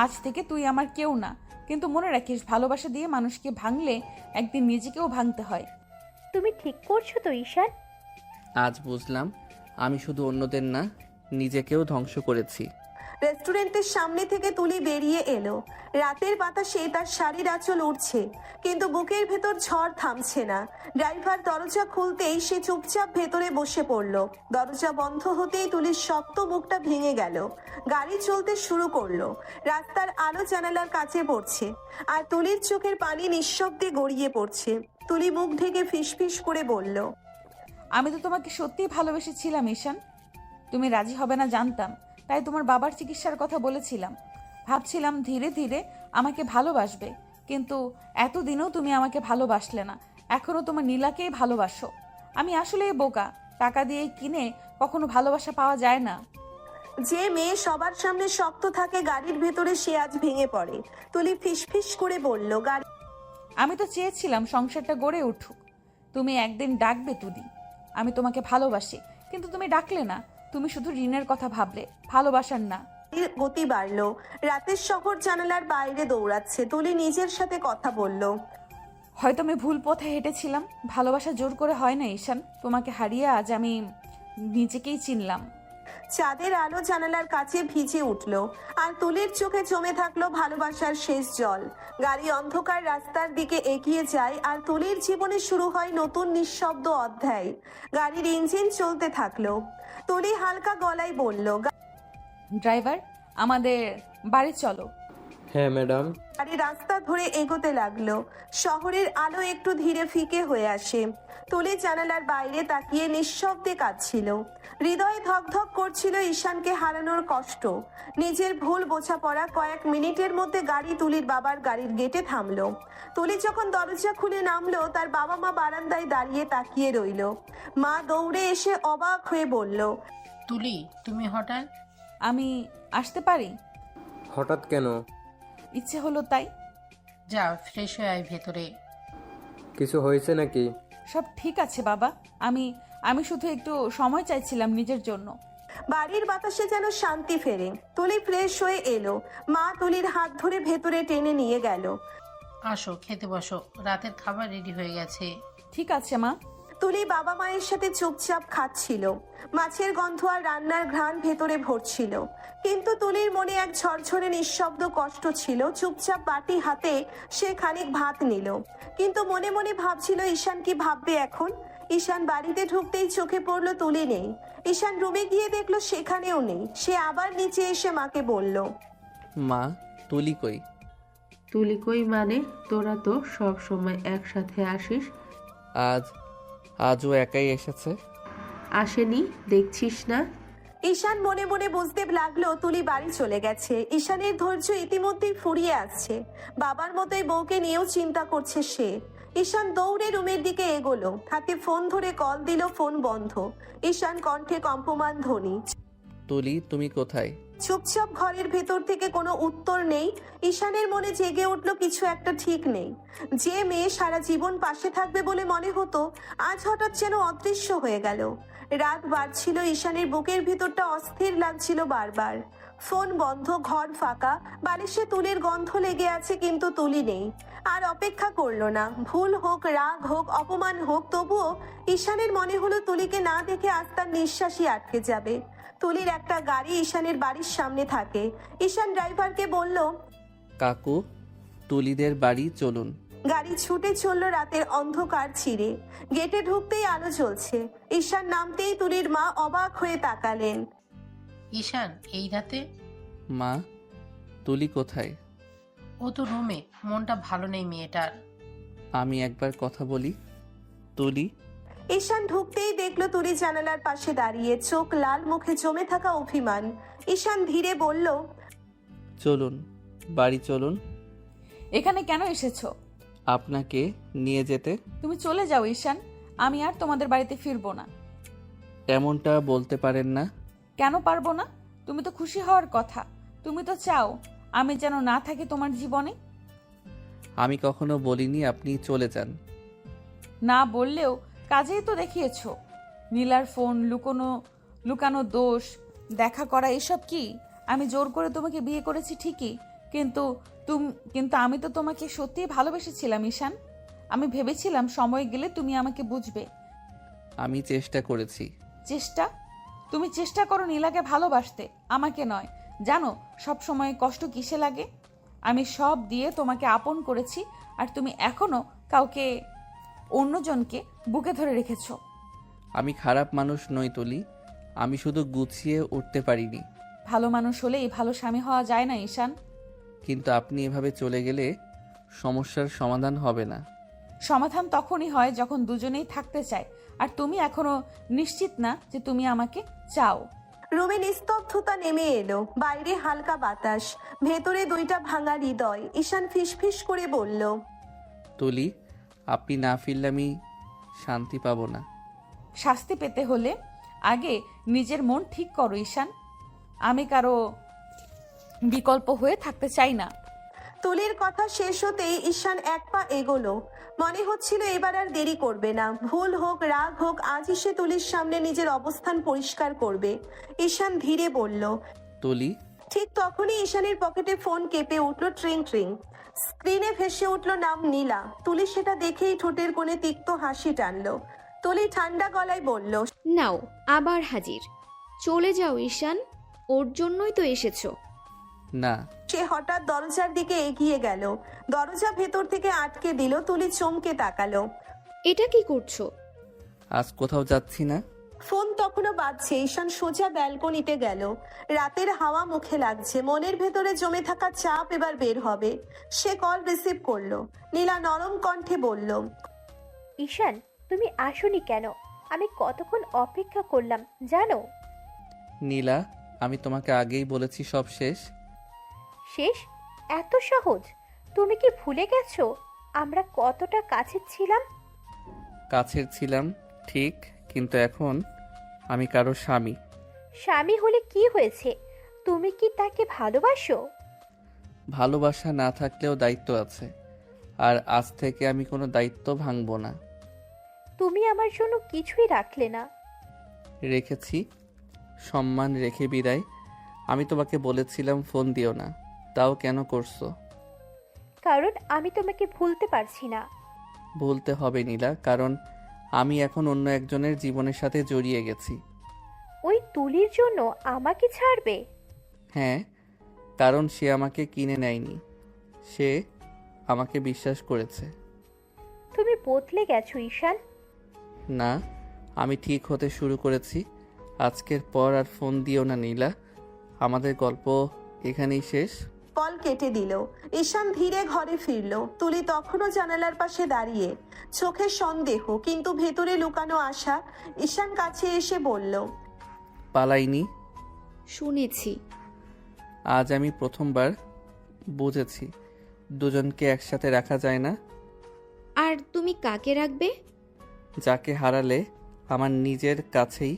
আজ থেকে তুই আমার কেউ না, কিন্তু মনে রাখিস ভালোবাসা দিয়ে মানুষকে ভাঙলে একদিন নিজেকেও ভাঙতে হয়। তুমি ঠিক করছো তো ঈশান? আজ বুঝলাম আমি শুধু অন্যদের না, নিজেকেও ধ্বংস করেছি। রেস্টুরেন্টের সামনে থেকে তুলি বেরিয়ে এলো। রাতের বাতাসে তার শাড়ির আঁচল উঠছে, কিন্তু বুকের ভেতর ঝড় থামছে না। ড্রাইভার দরজা খুলতেই সে চুপচাপ ভেতরে বসে পড়ল। দরজা বন্ধ হতেই তুলির শক্ত মুখটা ভেঙে গেল। গাড়ি চলতে শুরু করলো। রাস্তার আলো জানালার কাছে পড়ছে, আর তুলির চোখের পানি নিঃশব্দে গড়িয়ে পড়ছে। তুলি মুখ ঢেকে ফিসফিস করে বলল, আমি তো তোমাকে সত্যিই ভালোবেসেছিলাম ঈশান। তুমি রাজি হবে না জানতাম, তাই তোমার বাবার চিকিৎসার কথা বলেছিলাম। ভাবছিলাম ধীরে ধীরে আমাকে ভালোবাসবে, কিন্তু এতদিনও তুমি আমাকে ভালোবাসলে না। এখনও তোমার নীলাকেই ভালোবাসো। আমি আসলেই বোকা। টাকা দিয়ে কিনে কখনো ভালোবাসা পাওয়া যায় না। যে মেয়ে সবার সামনে শক্ত থাকে গাড়ির ভেতরে সে আজ ভেঙে পড়ে। তুলি ফিসফিস করে বলল, গাড়ি আমি তো চেয়েছিলাম সংসারটা গড়ে উঠুক। তুমি একদিন ডাকবে তুলি, আমি তোমাকে ভালোবাসি, কিন্তু তুমি ডাকলে না। তুমি শুধু ঋণের কথা ভাবলে, ভালোবাসার না। গতি বাড়লো। রাতের শহর জানালার বাইরে দৌড়াচ্ছে। তুলি নিজের সাথে কথা বলল, হয়তো আমি ভুল পথে হেঁটেছিলাম। ভালোবাসা জোর করে হয় না ঈশান। তোমাকে হারিয়ে আজ আমি নিজেকেই চিনলাম। চাঁদের আলো জানালার কাছে ভিজে উঠল, আর তুলির চোখে জমে থাকলো ভালোবাসার শেষ জল। গাড়ি অন্ধকার রাস্তার দিকে এগিয়ে যায়, আর তুলির জীবনে শুরু হয় নতুন নিঃশব্দ অধ্যায়। গাড়ির ইঞ্জিন চলতে থাকলো। তুলি হালকা গলায় বলল, ড্রাইভার, আমাদের বাড়ি চলো। হ্যাঁ ম্যাডাম। গাড়ি রাস্তা ধরে এগোতে লাগলো। শহরের আলো একটু ধীরে ফিকে হয়ে আসে। তুলি জানালার বাইরে তাকিয়ে নিঃশব্দে কাঁদছিল। হৃদয়ে ধকধক করছিল ঈশানকে হারানোর কষ্ট। নিজের ভুল বোঝাপড়া। কয়েক মিনিটের মধ্যে গাড়ি তুলির বাবার গাড়ির গেটে থামলো। তুলি যখন দরজা খুলে নামলো, তার বাবা মা বারান্দায় দাঁড়িয়ে তাকিয়ে রইল। মা দৌড়ে এসে অবাক হয়ে বলল, তুলি, তুমি হঠাৎ? আমি আসতে পারি? হঠাৎ কেন? ইচ্ছে হলো তাই। যা, ফ্রেশ হয়ে আয় ভেতরে। কিছু হয়েছে নাকি? সব ঠিক আছে বাবা। আমি শুধু একটু সময় চাইছিলাম নিজের জন্য। বাড়ির বাতাসে যেন শান্তি ফেরে। তুলি ফ্রেশ হয়ে এলো। মা তুলির হাত ধরে ভেতরে টেনে নিয়ে গেল। আসো, খেতে বসো, রাতের খাবার রেডি হয়ে গেছে। ঠিক আছে মা। তুলি বাবা মায়ের সাথে চুপচাপ খাচ্ছিল। মাছের গন্ধ আর রান্নার ঘ্রাণ ভেতরে ভরছিল, কিন্তু তুলির মনে এক ঝরঝরে নিঃশব্দ কষ্ট ছিল। চুপচাপ বাটি হাতে সে খানিক ভাত নিল, কিন্তু মনে মনে ভাবছিল ঈশান কি ভাববে এখন। ঈশান বাড়িতে ঢুকতেই চোখে পড়লো তুলি নেই। ঈশান রুমে গিয়ে দেখলো সেখানেও নেই। সে আবার নিচে এসে মাকে বলল, মা, তুলি কই? তুলি কই মানে? তোরা তো সব সময় একসাথে আসিস। আজও একাই এসেছে। আসেনি দেখছিস না? ঈশান মনে মনে বুঝতে লাগলো তুলি বাড়ি চলে গেছে। ঈশানের ধৈর্য ইতিমধ্যেই ফুরিয়ে আসছে। বাবার মতোই বউকে নিয়েও চিন্তা করছে সে। ঈশান দৌড়ে রুমের দিকে এগোলো। হাতে ফোন ধরে কল দিল, ফোন বন্ধ। ঈশান কণ্ঠে কম্পমান ধ্বনি, তুলি, তুমি কোথায়? চুপচাপ ঘরের ভেতর থেকে কোনো উত্তর নেই। ঈশানের মনে জেগে উঠলো কিছু একটা ঠিক নেই। যে মেয়ে সারা জীবন পাশে থাকবে বলে মনে হতো, আজ হঠাৎ যেন অদৃশ্য হয়ে গেল। রাত বাড়ছিল, ঈশানের বুকের ভিতরটা অস্থির লাগছিল বারবার। ফোন বন্ধ, ঘর ফাঁকা, বালিশে তুলির গন্ধ লেগে আছে, কিন্তু তুলি নেই। আর অপেক্ষা করলো না। ভুল হোক, রাগ হোক, অপমান হোক, তবুও ঈশানের মনে হলো তুলিকে না দেখে আজ তার নিঃশ্বাসই আটকে যাবে। তুলির একটা গাড়ি ঈশানের বাড়ির সামনে থাকে। ঈশান ড্রাইভারকে বলল, কাকু, তুলিদের বাড়ি চলুন। গাড়ি ছুটে চলল রাতের অন্ধকার ছিঁড়ে। গেটে ঢুকতেই আলো জ্বলছে। ঈশান নামতেই তুলির মা অবাক হয়ে তাকালেন। ঈশান, এই রাতে? মা, তুলি কোথায়? ও তো রুমে, মনটা ভালো নেই মেয়েটার। আমি একবার কথা বলি। তুলি। ঈশান ঢুকতেই দেখলো তুলি জানালার পাশে দাঁড়িয়ে, চোখ লাল, মুখে জমে থাকা অভিমান। ঈশান ধীরে বলল, চলুন, বাড়ি চলুন। এখানে কেন এসেছো? আপনাকে নিয়ে যেতে। তুমি চলে যাও ঈশান, আমি আর তোমাদের বাড়িতে ফিরবো না। এমনটা বলতে পারেন না। কেন পারবো না? তুমি তো খুশি হওয়ার কথা। তুমি তো চাও আমি যেন না থাকি তোমার জীবনে। আমি কখনো বলিনি আপনি চলে যান। না বললেও কাজেই তো দেখিয়েছো। নীলার ফোন, লুকানো দোষ, দেখা করা, এসব কি? আমি জোর করে তোমাকে বিয়ে করেছি ঠিকই, কিন্তু কিন্তু আমি তো তোমাকে সত্যিই ভালোবেসেছিলাম ঈশান। আমি ভেবেছিলাম সময় গেলে তুমি আমাকে বুঝবে। আমি চেষ্টা করেছি। চেষ্টা? তুমি চেষ্টা করো নীলাকে ভালোবাসতে, আমাকে নয়। জানো সব সময় কষ্ট কিসে লাগে? আমি সব দিয়ে তোমাকে আপন করেছি, আর তুমি এখনো কাউকে, অন্যজনকে বুকে ধরে রেখেছো। আমি খারাপ মানুষ নই তুলি, আমি শুধু গুছিয়ে উঠতে পারিনি। ভালো মানুষ হলেই ভালো স্বামী হওয়া যায় না ঈশান। কিন্তু আপনি এভাবে চলে গেলে সমস্যার সমাধান হবে না। সমাধান তখনই হয় যখন দুজনেই থাকতে চায়, আর তুমি এখনো নিশ্চিত না যে তুমি আমাকে চাও। রুমে নিস্তব্ধতা নেমে এলো, বাইরে হালকা বাতাস, ভেতরে দুইটা ভাঙা হৃদয়। ঈশান ফিসফিস করে বলল, তুলি, আপনি না ফিরলে আমি শান্তি পাবো না। শাস্তি পেতে হলে আগে নিজের মন ঠিক করো ঈশান। আমি কারো বিকল্প হয়ে থাকতে চাই না। তুলির কথা শেষ হতেই ঈশান এক পা এগোলো। মনে হচ্ছিল এবার আর দেরি করবে না। ভুল হোক রাগ হোক, আজই সে তুলির সামনে নিজের অবস্থান পরিষ্কার করবে। ঈশান ধীরে বলল, তুলি। ঠিক তখনই ঈশানের পকেটে ফোন কেঁপে উঠল, ট্রিং ট্রিং। স্ক্রিনে ভেসে উঠল নাম নীলা। তুলি সেটা দেখেই ঠোঁটের কোণে তিক্ত হাসি টানলো। তুলি ঠান্ডা গলায় বলল, নাও আবার হাজির। চলে যাও ঈশান, ওর জন্যই তো এসেছো। না। সে হঠাৎ দরজার দিকে এগিয়ে গেল। দরজা ভেতর থেকে আটকে দিল। তুলি চমকে তাকালো। এটা কি করছো? আজ কোথাও যাচ্ছি না। ফোন তখনও বাজছে। ঈশান সোজা ব্যালকনিতে গেল। রাতের হাওয়া মুখে লাগছে, মনের ভেতরে জমে থাকা চাপ এবার বের হবে। সে কল রিসিভ করলো। নীলা নরম কণ্ঠে বলল, ঈশান, তুমি আসোনি কেন? আমি কতক্ষণ অপেক্ষা করলাম জানো? নীলা, আমি তোমাকে আগেই বলেছি সব শেষ। শেষ? এত সহজ? তুমি কি ভুলে গেছো আমরা কতটা কাছে ছিলাম? কাছের ছিলাম ঠিক, কিন্তু এখন আমি কারো স্বামী। স্বামী হলে কি হয়েছে? তুমি কি তাকে ভালোবাসো? ভালোবাসা না থাকলেও দায়িত্ব আছে, আর আজ থেকে আমি কোনো দায়িত্ব ভাঙবো না। তুমি আমার জন্য কিছুই রাখলে না। রেখেছি, সম্মান রেখে বিদায়। আমি তোমাকে বলেছিলাম ফোন দিও না, তাও কেন করছো? কারণ আমি তোমাকে ভুলতে পারছি না। ভুলতে হবে নীলা, কারণ আমি এখন অন্য একজনের জীবনের সাথে জড়িয়ে গেছি। ওই তুলির জন্য আমাকে ছাড়বে? হ্যাঁ, কারণ সে আমাকে কিনে নেয়নি, সে আমাকে বিশ্বাস করেছে। তুমি বদলে গেছো ঈশান। না, আমি ঠিক হতে শুরু করেছি। আজকের পর আর ফোন দিও না নীলা, আমাদের গল্প এখানেই শেষ। কল কেটে দিল। ঈশান ধীরে ঘরে ফিরল। তুলি তখনও জানালার পাশে দাঁড়িয়ে, চোখে সন্দেহ কিন্তু ভেতরে লুকানো আশা। ঈশান কাছে এসে বলল, পালাইনি। শুনেছি। আজ আমি প্রথমবার বুঝেছি দুজনকে একসাথে রাখা যায় না। আর তুমি কাকে রাখবে? যাকে হারালে আমার নিজের কাছেই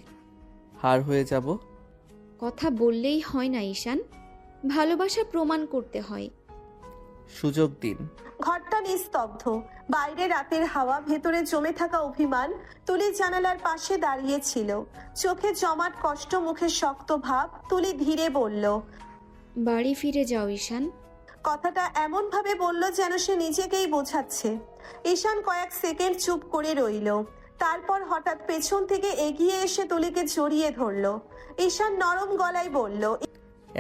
হার হয়ে যাব। কথা বললেই হয় না ঈশান, ভালোবাসা প্রমাণ করতে হয়। সুযোগ দিন। ঘরটা নিস্তব্ধ, বাইরে রাতের হাওয়া, ভেতরে জমে থাকা অভিমান। তুলি জানালার পাশে দাঁড়িয়ে ছিল, চোখে জমাট কষ্ট, মুখে শক্ত ভাব। তুলি ধীরে বলল, বাড়ি ফিরে যাও ঈশান। কথাটা এমন ভাবে বলল যেন সে নিজেকেই বোঝাচ্ছে। ঈশান কয়েক সেকেন্ড চুপ করে রইল, তারপর হঠাৎ পেছন থেকে এগিয়ে এসে তুলিকে জড়িয়ে ধরল। ঈশান নরম গলায় বলল,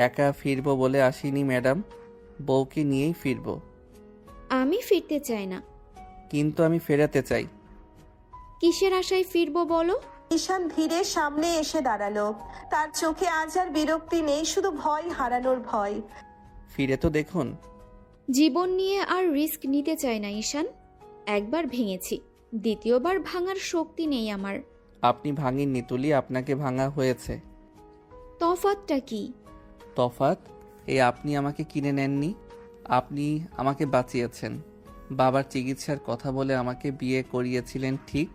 একা ফিরবো বলে আসিনি ম্যাডাম, বউকে নিয়েই ফিরবো। আমি ফিরতে চাই না। কিন্তু আমি ফেরাতে চাই। কিসের আশায় ফিরবো বলো? ঈশান ধীরে সামনে এসে দাঁড়ালো। তার চোখে আজ আর বিরক্তি নেই, শুধু ভয়, হারানোর ভয়। ফিরে তো দেখুন। জীবন নিয়ে আর রিস্ক নিতে চাই না ঈশান। একবার ভেঙেছি, দ্বিতীয়বার ভাঙার শক্তি নেই আমার। আপনি ভাঙেননি তুলি, আপনাকে ভাঙা হয়েছে। তফাৎটা কি? তফাৎ এই আপনি আমাকে কিনে নেননি, আপনি আমাকে বাঁচিয়েছেন। বাবার চিকিৎসার কথা বলে আমাকে বিয়ে করিয়েছিলেন ঠিক,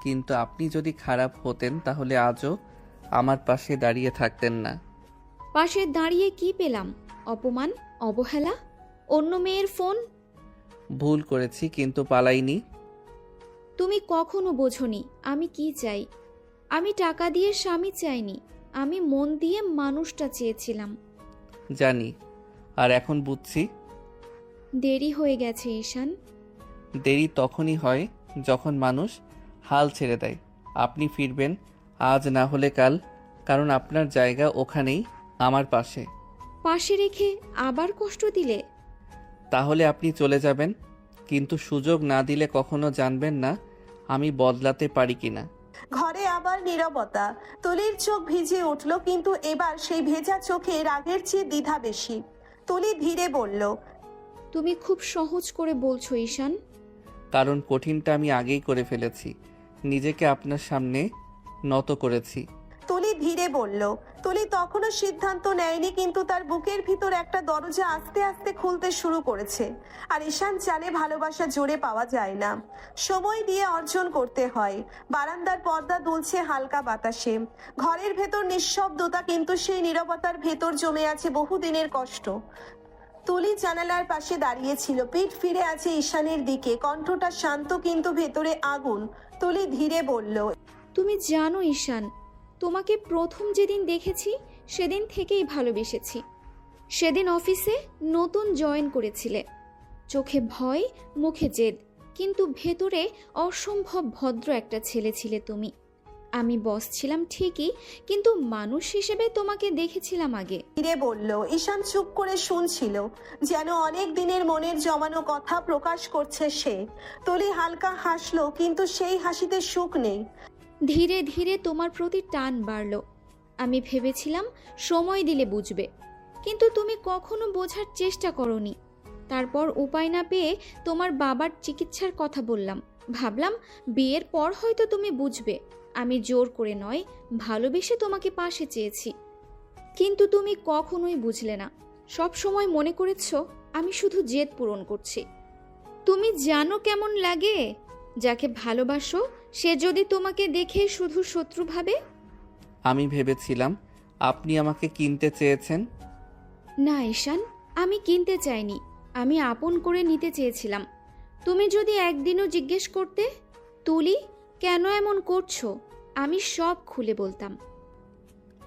কিন্তু আপনি যদি খারাপ হতেন তাহলে আজও আমার পাশে দাঁড়িয়ে থাকতেন না। পাশে দাঁড়িয়ে কি পেলাম? অপমান, অবহেলা, অন্য মেয়ের ফোন। ভুল করেছি কিন্তু পালাইনি। তুমি কখনো বোঝনি আমি কি চাই। আমি টাকা দিয়ে স্বামী চাইনি, আমি মন দিয়ে মানুষটা চেয়েছিলাম। জানি, আর এখন বুঝছি দেরি হয়ে গেছে ঈশান। দেরি তখনই হয় যখন মানুষ হাল ছেড়ে দেয়। আপনি ফিরবেন আজ না হলে কাল, কারণ আপনার জায়গা ওখানেই, আমার পাশে। পাশে রেখে আবার কষ্ট দিলে? তাহলে আপনি চলে যাবেন, কিন্তু সুযোগ না দিলে কখনো জানবেন না আমি বদলাতে পারি কিনা। ঘরে আবার নীরবতা। তুলির চোখ ভিজে উঠল, কিন্তু এবার সেই ভেজা চোখে রাগের চেয়ে দ্বিধা বেশি। তুলি ধীরে বলল, তুমি খুব সহজ করে বলছো ঈশান। কারণ কঠিনটা আমি আগেই করে ফেলেছি, নিজেকে আপনার সামনে নত করেছি। তুলি ধীরে বলল। তুলি তখনও সিদ্ধান্ত নেয়নি, কিন্তু তার বুকের ভিতর একটা দরজা আস্তে আস্তে খুলতে শুরু করেছে। আর ঈশান জানে ভালোবাসা জোরে পাওয়া যায় না, সময় দিয়ে অর্জন করতে হয়। বারান্দার পর্দা দুলছে হালকা বাতাসে। ঘরের ভেতর নিঃশব্দতা, কিন্তু সেই নীরবতার ভেতর জমে আছে বহুদিনের কষ্ট। তুলি জানালার পাশে দাঁড়িয়েছিল, পিঠ ফিরে আছে ঈশানের দিকে, কণ্ঠটা শান্ত কিন্তু ভেতরে আগুন। তুলি ধীরে বলল, তুমি জানো ঈশান, তোমাকে প্রথম যেদিন দেখেছি সেদিন থেকেই ভালোবেসেছি। সেদিন অফিসে নতুন জয়েন করেছিলে, চোখে ভয়, মুখে জেদ, কিন্তু ভেতরে অসম্ভব ভদ্র একটা ছেলে ছিলে তুমি। আমি বস ছিলাম ঠিকই, কিন্তু মানুষ হিসেবে তোমাকে দেখেছিলাম আগে। ধীরে বলল। ঈশান চুপ করে শুনছিল, যেন অনেক দিনের মনের জমানো কথা প্রকাশ করছে সে। তুলি হালকা হাসলো, কিন্তু সেই হাসিতে সুখ নেই। ধীরে ধীরে তোমার প্রতি টান বাড়ল। আমি ভেবেছিলাম সময় দিলে বুঝবে, কিন্তু তুমি কখনো বোঝার চেষ্টা করনি। তারপর উপায় না পেয়ে তোমার বাবার চিকিৎসার কথা বললাম। ভাবলাম বিয়ের পর হয়তো তুমি বুঝবে। আমি জোর করে নয়, ভালোবেসে তোমাকে পাশে চেয়েছি, কিন্তু তুমি কখনোই বুঝলে না। সব সময় মনে করেছো আমি শুধু জেদ পূরণ করছি। তুমি জানো কেমন লাগে যাকে ভালোবাসো সে যদি তোমাকে দেখে শুধু শত্রু ভাবে? আমি ভেবেছিলাম আপনি আমাকে কিনতে চেয়েছেন। না ঈশান, আমি কিনতে চাইনি, আমি আপন করে নিতে চেয়েছিলাম। তুমি যদি একদিনও জিজ্ঞেস করতে, তুলি কেন এমন করছো, আমি সব খুলে বলতাম।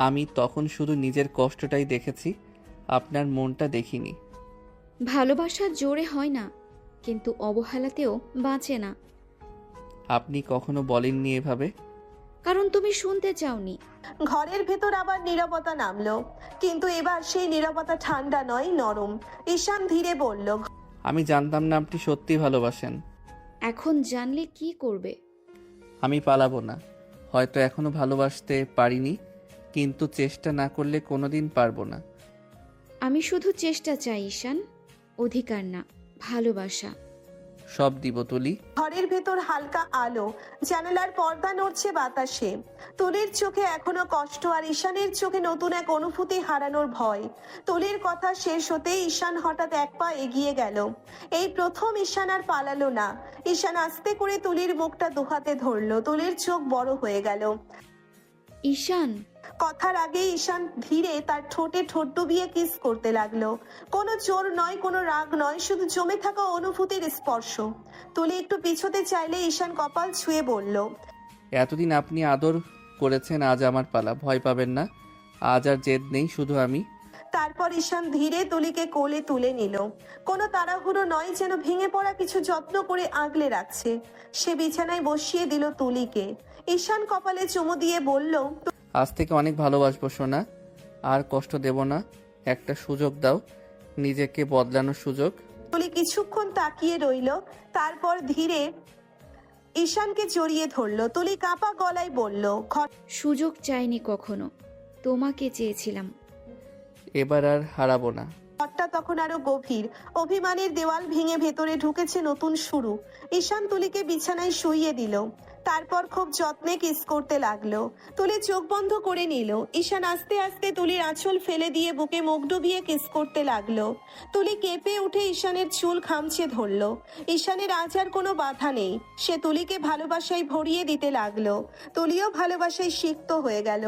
আমি তখন শুধু নিজের কষ্টটাই দেখেছি, আপনার মনটা দেখিনি। ভালোবাসা জোরে হয় না, কিন্তু অবহেলাতেও বাঁচে না। আপনি কখনো বলেননি এভাবে। কারণ তুমি শুনতে চাওনি। ঘরের ভেতর আবার নীরবতা নামলো, কিন্তু এবার সেই নীরবতা ঠান্ডা নয়, নরম। ঈশান ধীরে বলল, আমি জানতাম না আপনি সত্যি ভালোবাসেন। এখন জানলে কি করবে? আমি পালাবো না, হয়তো এখনো ভালোবাসতে পারিনি, কিন্তু চেষ্টা না করলে কোনোদিন পারবো না। আমি শুধু চেষ্টা চাই ঈশান, অধিকার না, ভালোবাসা। সব দিব তুলি। ঘরের ভেতর হালকা আলো, জানালার পর্দা নড়ছে বাতাসে। তুলির চোখে এখনো কষ্ট, আর ঈশানের চোখে নতুন এক অনুভূতি হারানোর ভয়। তুলির কথা শেষ হতেই ঈশান হঠাৎ এক পা এগিয়ে গেল। এই প্রথম ঈশান আর পালালো না। ঈশান আস্তে করে তুলির মুখটা দুহাতে ধরলো। তুলির চোখ বড় হয়ে গেল। ঈশান। কথার আগেই ঈশান ধীরে তার ঠোঁটে ঠোঁট ডুবিয়ে কিস করতে লাগলো। কোনো জোর নয়, কোনো রাগ নয়, শুধু জমে থাকা অনুভূতির স্পর্শ। তুলি একটু পিছোতে চাইলে ঈশান কপাল ছুঁয়ে বলল, এতদিন আপনি আদর করেছেন, আজ আমার পালা, ভয় পাবেন না। আজ আর জেদ নেই, শুধু আমি। তারপর ঈশান ধীরে তুলিকে কোলে তুলে নিল। কোনো তাড়াহুড়ো নয়, যেন ভেঙে পড়া কিছু যত্ন করে আগলে রাখছে। সে বিছানায় বসিয়ে দিল তুলিকে। ঈশান কপালে চুমু দিয়ে বলল, আজ থেকে অনেক ভালোবাসবো সোনা, আর কষ্ট দেব না। একটা সুযোগ দাও, নিজেকে বদলানোর সুযোগ। তুলি কিছুক্ষণ তাকিয়ে রইল, তারপর ধীরে ঈশানকে জড়িয়ে ধরল। তুলি কাঁপা গলায় বলল, সুযোগ চাইনি কখনো, তোমাকে চেয়েছিলাম। এবার আর হারাবো না। ঘরটা তখন আরো গভীর। অভিমানের দেওয়াল ভেঙে ভেতরে ঢুকেছে নতুন শুরু। ঈশান তুলিকে বিছানায় শুইয়ে দিল, তারপর খুব যত্নে কিস করতে লাগলো। তুলি চোখ বন্ধ করে নিল। ঈশান আস্তে আস্তে তুলির আঁচল ফেলে দিয়ে বুকে মুখ ডুবিয়ে কিস করতে লাগলো। তুলি কেঁপে উঠে ঈশানের চুল খামচে ধরলো। ঈশানের আজ আর কোনো বাধা নেই, সে তুলিকে ভালোবাসায় ভরিয়ে দিতে লাগলো। তুলিও ভালোবাসায় সিক্ত হয়ে গেল।